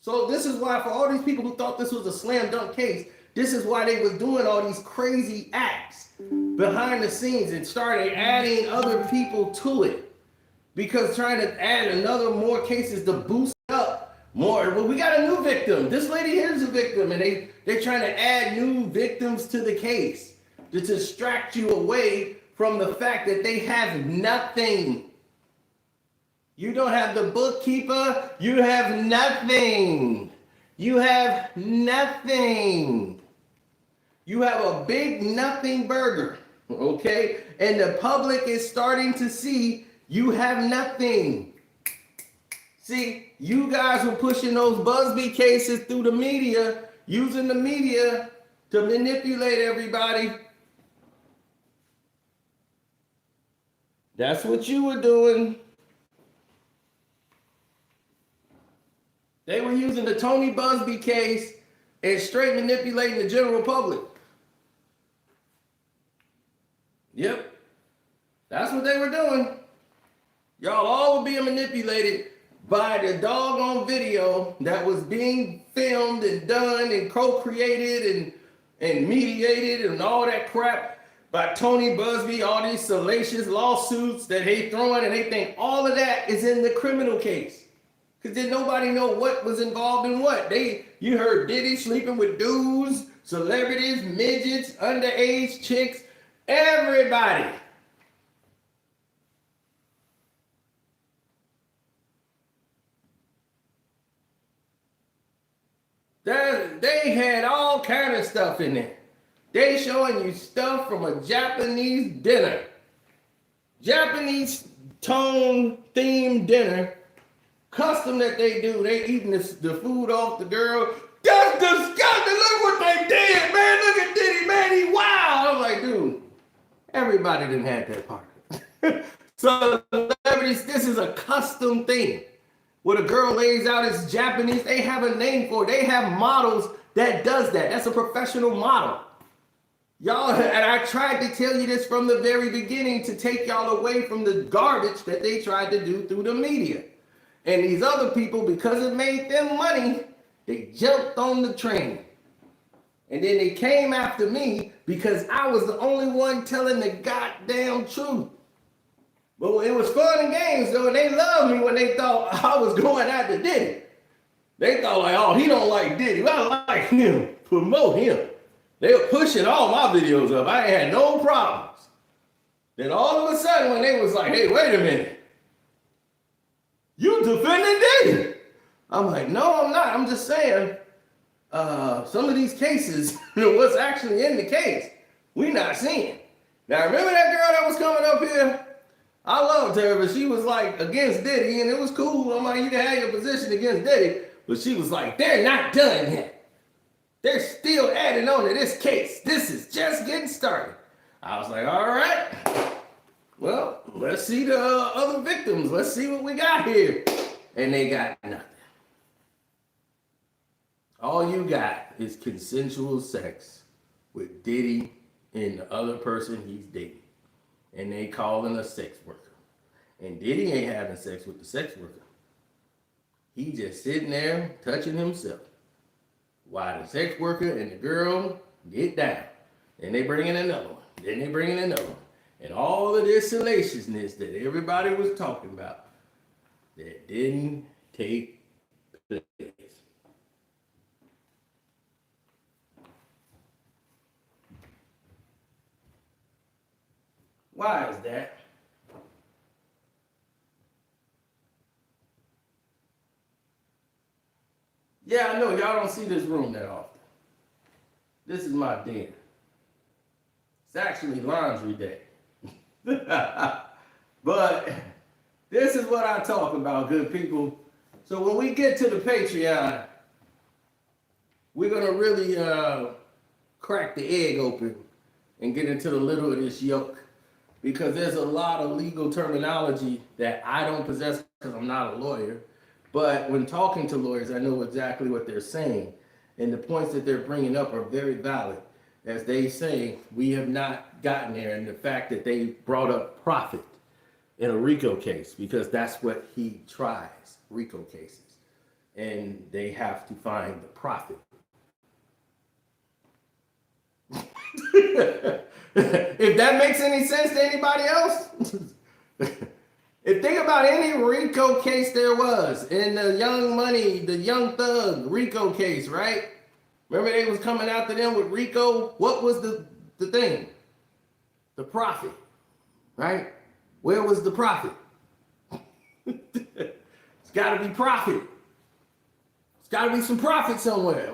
So this is why, for all these people who thought this was a slam dunk case, this is why they was doing all these crazy acts behind the scenes and started adding other people to it, because trying to add more cases to boost up more. Well, we got a new victim. This lady here is a victim, and they're trying to add new victims to the case to distract you away from the fact that they have nothing. You don't have the bookkeeper. You have nothing. You have nothing. You have a big nothing burger, okay? And the public is starting to see you have nothing. See, you guys were pushing those Busby cases through the media, using the media to manipulate everybody. That's what you were doing. They were using the Tony Busby case and straight manipulating the general public. Yep. That's what they were doing. Y'all all were being manipulated by the doggone video that was being filmed and done and co-created and mediated and all that crap by Tony Busby, all these salacious lawsuits that they throwing, and they think all of that is in the criminal case. Because did nobody know what was involved in what? You heard Diddy sleeping with dudes, celebrities, midgets, underage chicks, everybody. They had all kind of stuff in there. They showing you stuff from a Japanese dinner. Japanese tone themed dinner. Custom that they do. They eating the food off the girl. That's disgusting. Look what they did, man. Look at Diddy, man. He wild. I was like, dude, everybody didn't have that part. So celebrities, this is a custom thing. When a girl lays out as Japanese, they have a name for it. They have models that does that. That's a professional model. Y'all, and I tried to tell you this from the very beginning to take y'all away from the garbage that they tried to do through the media. And these other people, because it made them money, they jumped on the train. And then they came after me because I was the only one telling the goddamn truth. But it was fun and games, though, and they loved me when they thought I was going after Diddy. They thought like, oh, he don't like Diddy. I like him. Promote him. They were pushing all my videos up. I ain't had no problems. Then all of a sudden, when they was like, hey, wait a minute. You defending Diddy? I'm like, no, I'm not. I'm just saying, some of these cases, what's actually in the case, we not seeing. Now, remember that girl that was coming up here? I loved her, but she was like against Diddy, and it was cool. I'm like, you can have your position against Diddy, but she was like, they're not done yet. They're still adding on to this case. This is just getting started. I was like, all right. Well, let's see the other victims. Let's see what we got here. And they got nothing. All you got is consensual sex with Diddy and the other person he's dating. And they calling a sex worker. And Diddy ain't having sex with the sex worker. He just sitting there touching himself. While the sex worker and the girl get down. And they bring in another one. Then they bring in another one. And all of this salaciousness that everybody was talking about that didn't take place. Why is that? Yeah, I know y'all don't see this room that often. This is my den. It's actually laundry day. But this is what I talk about, good people. So when we get to the Patreon, we're going to really crack the egg open and get into the little of this yolk. Because there's a lot of legal terminology that I don't possess because I'm not a lawyer. But when talking to lawyers, I know exactly what they're saying. And the points that they're bringing up are very valid. As they say, we have not gotten there. And the fact that they brought up profit in a Rico case, because that's what he tries, Rico cases. And they have to find the profit. If that makes any sense to anybody else. If think about any Rico case there was in the Young Money, the Young Thug Rico case, right? Remember they was coming after them with Rico? What was the thing? The profit, right? Where was the profit? got to be profit. It's got to be some profit somewhere.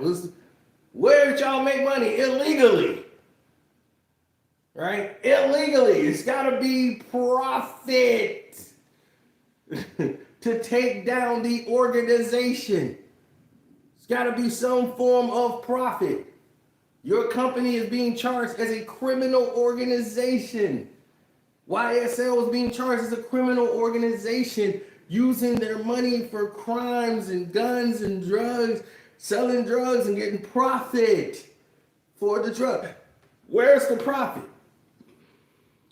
Where did y'all make money? Illegally. Right? Illegally. It's got to be profit to take down the organization. It's got to be some form of profit. Your company is being charged as a criminal organization. YSL is being charged as a criminal organization using their money for crimes and guns and drugs, selling drugs and getting profit for the drug. Where's the profit?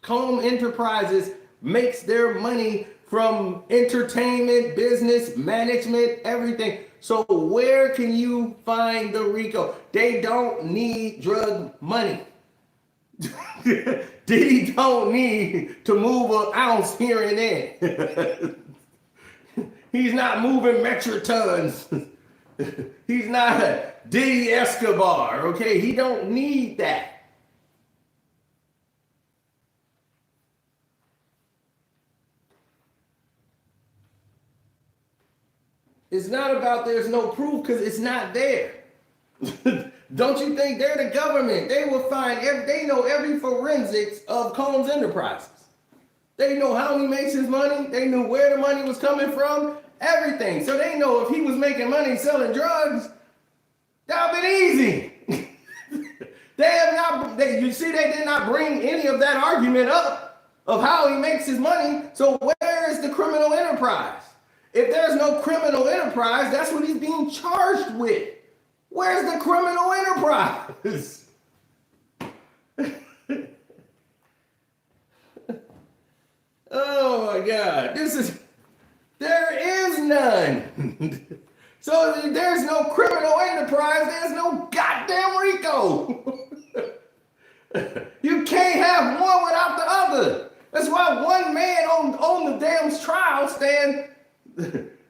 Comb Enterprises makes their money from entertainment, business, management, everything. So where can you find the Rico? They don't need drug money. Diddy don't need to move an ounce here and there. He's not moving metric tons. He's not a Diddy Escobar, okay? He don't need that. It's not about there's no proof because it's not there. Don't you think they're the government? They will find, they know every forensics of Combs Enterprises. They know how he makes his money. They knew where the money was coming from, everything. So they know if he was making money selling drugs, that would have been easy. You see, they did not bring any of that argument up of how he makes his money. So where is the criminal enterprise? If there's no criminal enterprise, that's what he's being charged with. Where's the criminal enterprise? Oh my God, there is none. So if there's no criminal enterprise, there's no goddamn Rico. You can't have one without the other. That's why one man on the damn trial stand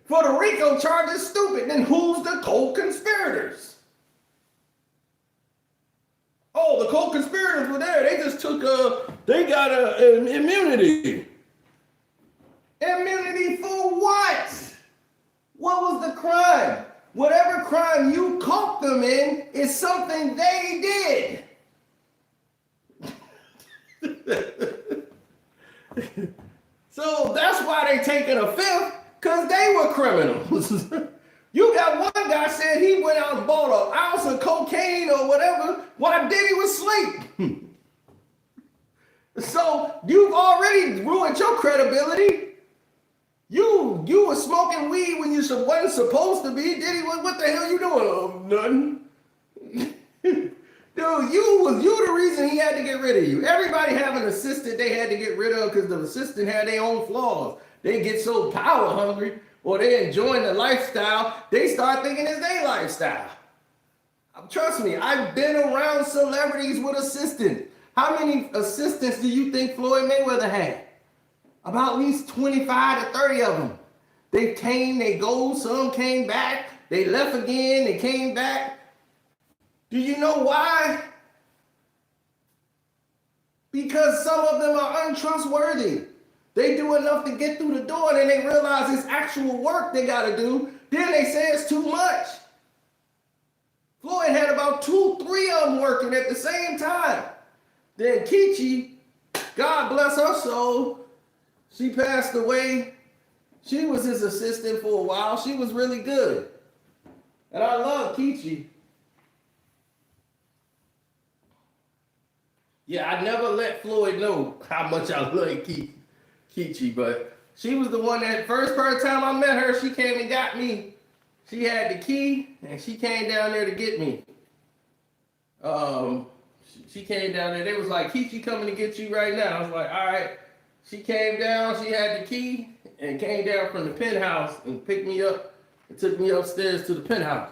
for the Rico charge is stupid. Then who's the co-conspirators? Oh, the co-conspirators were there. They just took they got an immunity. Immunity for what? What was the crime? Whatever crime you caught them in is something they did. So that's why they taking a fifth, because they were criminals. You got one guy said he went out and bought an ounce of cocaine or whatever while Diddy was asleep. So you've already ruined your credibility. You were smoking weed when you wasn't supposed to be. Diddy, what the hell you doing? Oh, nothing. Dude, you the reason he had to get rid of you. Everybody have an assistant they had to get rid of because the assistant had their own flaws. They get so power hungry or they enjoying the lifestyle, they start thinking it's their lifestyle. Trust me, I've been around celebrities with assistants. How many assistants do you think Floyd Mayweather had? About at least 25 to 30 of them. They came, they go, some came back, they left again, they came back. Do you know why? Because some of them are untrustworthy. They do enough to get through the door and then they realize it's actual work they gotta do. Then they say it's too much. Floyd had about 2, 3 of them working at the same time. Then Kichi, God bless her soul, she passed away. She was his assistant for a while. She was really good. And I love Kichi. Yeah, I never let Floyd know how much I like Kichi, but she was the one that first time I met her, she came and got me. She had the key and she came down there to get me. She came down there. They was like, Kichi coming to get you right now. I was like, all right. She came down, she had the key and came down from the penthouse and picked me up and took me upstairs to the penthouse.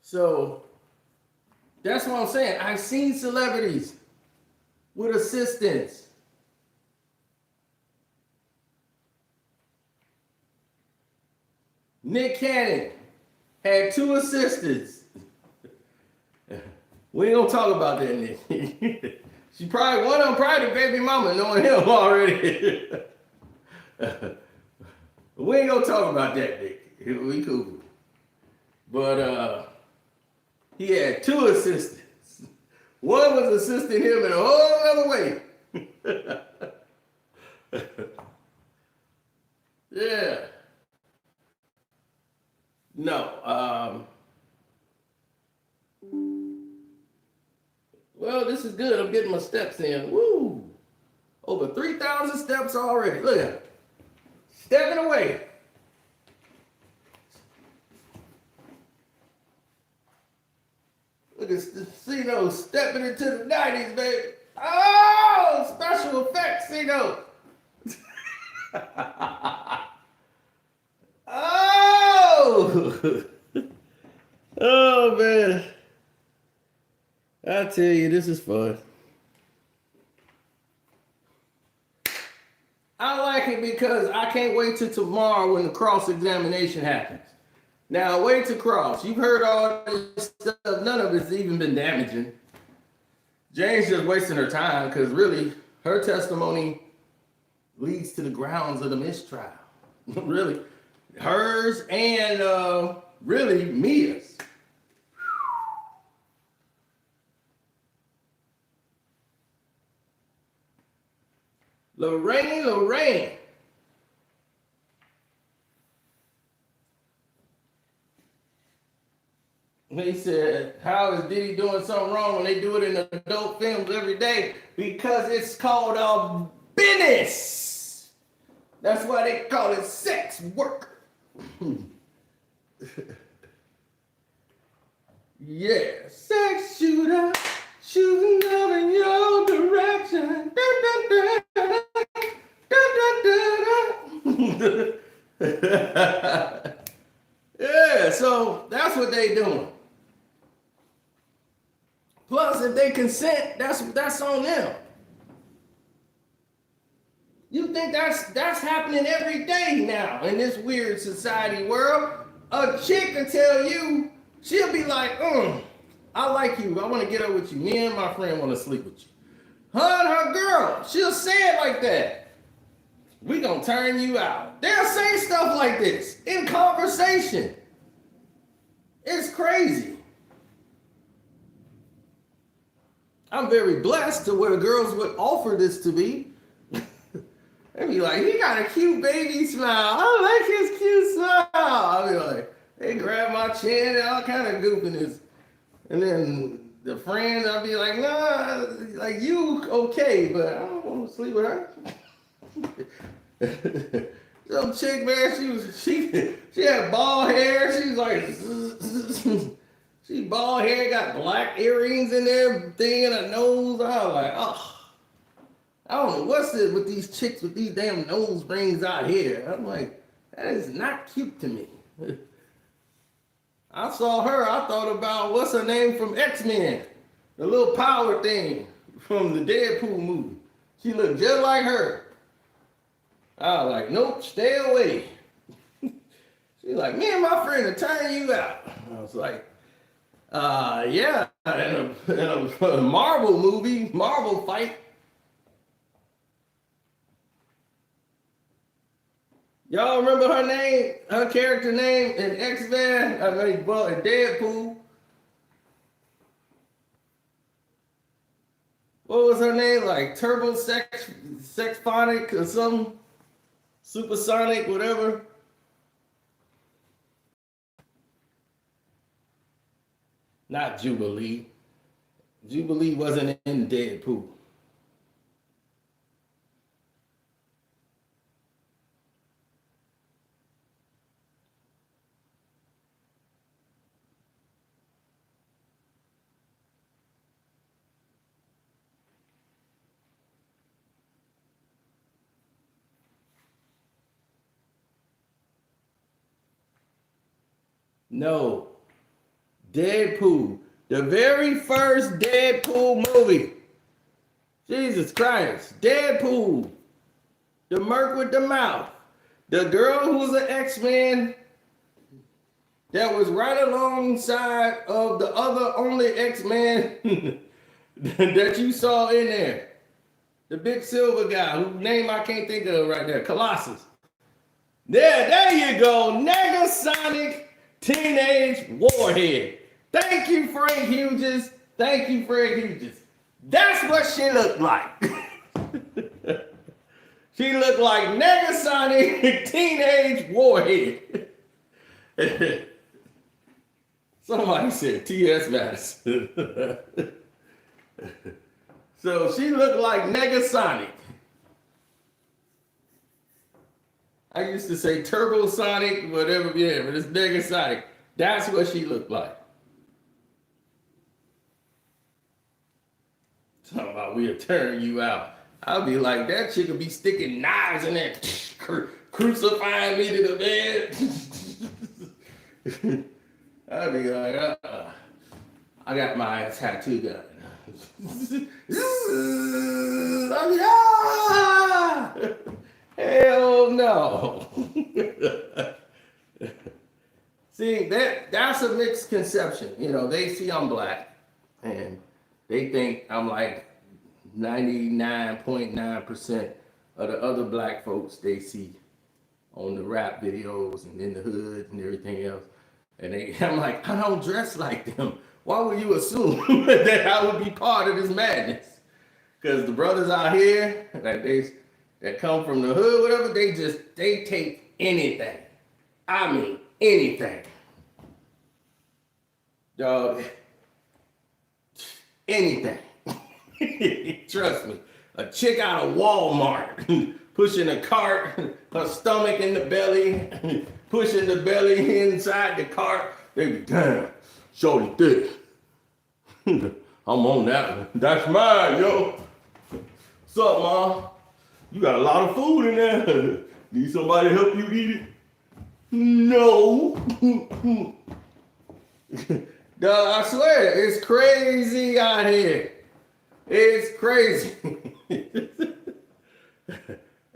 So that's what I'm saying. I've seen celebrities with assistants. Nick Cannon had 2 assistants. We ain't gonna talk about that, Nick. She probably, one of them probably the baby mama knowing him already. We ain't gonna talk about that, Nick. We cool. But he had two assistants. One was assisting him in a whole other way. Yeah. No. Well, this is good. I'm getting my steps in. Woo! Over 3,000 steps already. Look at it. Stepping away. Look at Cino stepping into the 90s, baby. Oh, special effects, Cino. Oh! Oh, man. I tell you, this is fun. I like it because I can't wait till tomorrow when the cross-examination happens. Now, wait to cross. You've heard all this stuff. None of it's even been damaging. Jane's just wasting her time because really, her testimony leads to the grounds of the mistrial. Really. Hers and really Mia's. Lorraine. He said, how is Diddy doing something wrong when they do it in adult films every day? Because it's called business. That's why they call it sex work. Yeah, sex shooter, shooting out in your direction. Yeah, so that's what they doing. Plus, if they consent, that's on them. You think that's happening every day now in this weird society world? A chick can tell you, she'll be like, I like you. I want to get up with you. Me and my friend want to sleep with you. Her and her girl, she'll say it like that. We gonna turn you out. They'll say stuff like this in conversation. It's crazy. I'm very blessed to where girls would offer this to me. They'd be like, he got a cute baby smile. I like his cute smile. I'll be like, they grab my chin and all kind of goofiness. And then the friends, I'll be like, nah, like you okay, but I don't want to sleep with her. Some chick, man, she had bald hair. She's like, she bald hair, got black earrings in there, thing in her nose. I was like, oh. I don't know what's it with these chicks with these damn nose rings out here. I'm like, that is not cute to me. I saw her, I thought about what's her name from X-Men, the little power thing from the Deadpool movie. She looked just like her. I was like, nope, stay away. She's like, me and my friend will turn you out. I was like, yeah, in a Marvel movie, Marvel fight. Y'all remember her name, her character name in X-Men? I mean, in Deadpool. What was her name? Like Turbo Sexphonic or something? Supersonic, whatever. Not Jubilee. Jubilee wasn't in Deadpool. No. Deadpool. The very first Deadpool movie. Jesus Christ. Deadpool. The Merc with the mouth. The girl who was an X-Men that was right alongside of the other only X-Men that you saw in there. The big silver guy whose name I can't think of right there. Colossus. There you go. Negasonic Teenage Warhead. Thank you, Frank Hughes. Thank you, Frank Hughes. That's what she looked like. She looked like Negasonic Teenage Warhead. Somebody said T.S. Madison. So she looked like Negasonic. I used to say Turbosonic, whatever, yeah, but it's Negasonic. That's what she looked like. Talking about we'll turn you out. I'll be like, that chick will be sticking knives in there, crucifying me to the bed. I'll be like, I got my tattoo gun. I'll be, hell no. See, that's a misconception. You know, they see I'm black and they think I'm like 99.9% of the other black folks they see on the rap videos and in the hood and everything else. And I'm like, I don't dress like them. Why would you assume that I would be part of this madness? Because the brothers out here that come from the hood, whatever, they take anything. I mean, anything. Dog, anything. Trust me. A chick out of Walmart pushing a cart, her stomach in the belly, pushing the belly inside the cart. They be, damn, shorty thick. I'm on that one. That's mine, yo. What's up, Mom? You got a lot of food in there. Need somebody to help you eat it? No. Dog, I swear, it's crazy out here. It's crazy.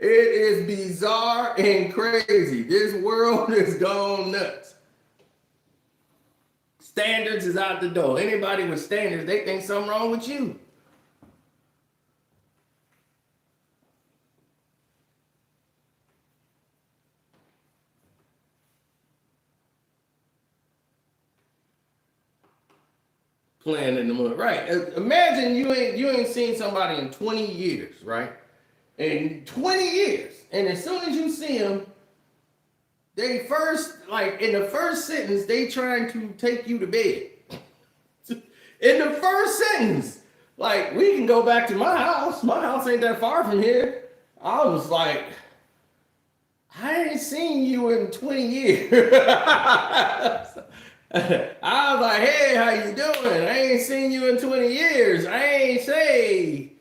It is bizarre and crazy. This world is gone nuts. Standards is out the door. Anybody with standards, they think something wrong with you. Playing in the mud, right? Imagine you ain't seen somebody in 20 years, right? In 20 years, and as soon as you see them, they first, like in the first sentence, they trying to take you to bed. In the first sentence, like, we can go back to my house. My house ain't that far from here. I was like, I ain't seen you in 20 years. I was like, hey, how you doing? I ain't seen you in 20 years. I ain't say,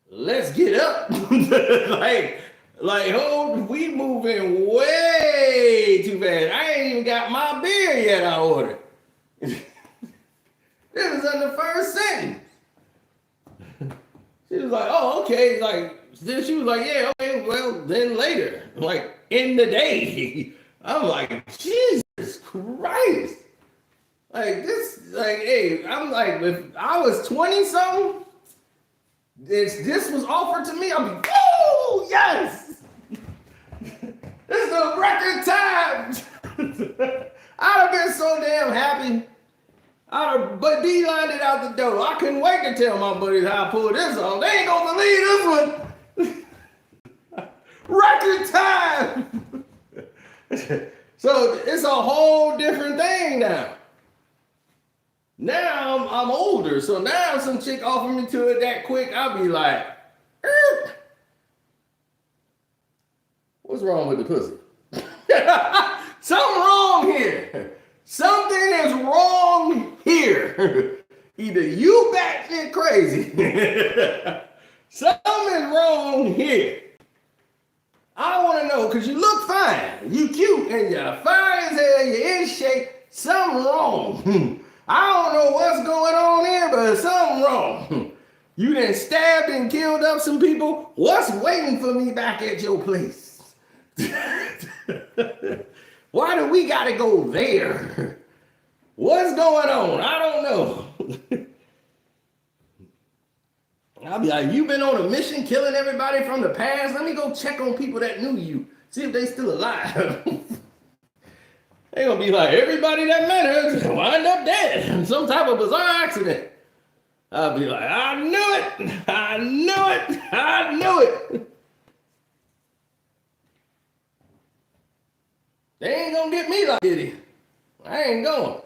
let's get up. Hold, we moving way too fast. I ain't even got my beer yet I ordered. This was in the first sentence. She was like, oh, okay. Like, then she was like, yeah, okay, well, then later. Like, in the day. I'm like, Jesus Christ. Like, this, like, hey, I'm like, if I was 20 something, this was offered to me, I'd be, woo, yes. This is a record time. I'd have been so damn happy. But beelined it out the door. I couldn't wait to tell my buddies how I pulled this off. They ain't gonna believe this one. Record time. So it's a whole different thing now. Now I'm older, so now if some chick offer me to it that quick, I'll be like, what's wrong with the pussy? Something wrong here. Something is wrong here. Either you batshit crazy. Something is wrong here. I want to know, because you look fine. You cute and you're fine as hell. You're in shape. Something wrong. I don't know what's going on here, but something wrong. You done stabbed and killed up some people. What's waiting for me back at your place? Why do we got to go there? What's going on? I don't know. I'll be like, you been on a mission killing everybody from the past? Let me go check on people that knew you. See if they still alive. They gonna be like, everybody that matters wind up dead in some type of bizarre accident. I'll be like, I knew it. I knew it. I knew it. They ain't gonna get me like Diddy. I ain't going.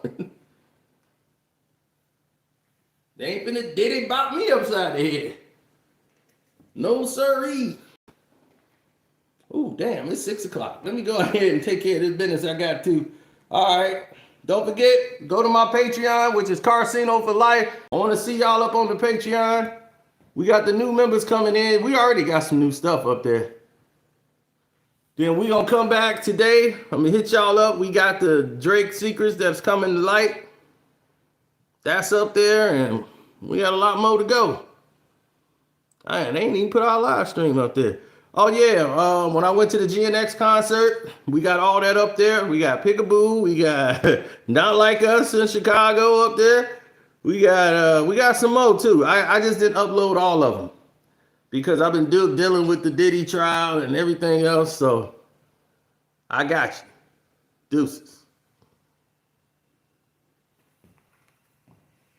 They ain't finna Diddy bop me upside the head. No sirree. Ooh, damn, it's 6 o'clock. Let me go ahead and take care of this business I got to. All right. Don't forget, go to my Patreon, which is Carsino for Life. I want to see y'all up on the Patreon. We got the new members coming in. We already got some new stuff up there. Then we gonna come back today. I'm gonna hit y'all up. We got the Drake secrets that's coming to light. That's up there, and we got a lot more to go. They ain't even put our live stream up there. Oh yeah, when I went to the GNX concert, we got all that up there. We got Pickaboo, we got Not Like Us in Chicago up there. We got some more too. I just didn't upload all of them because I've been dealing with the Diddy trial and everything else. So I got you. Deuces.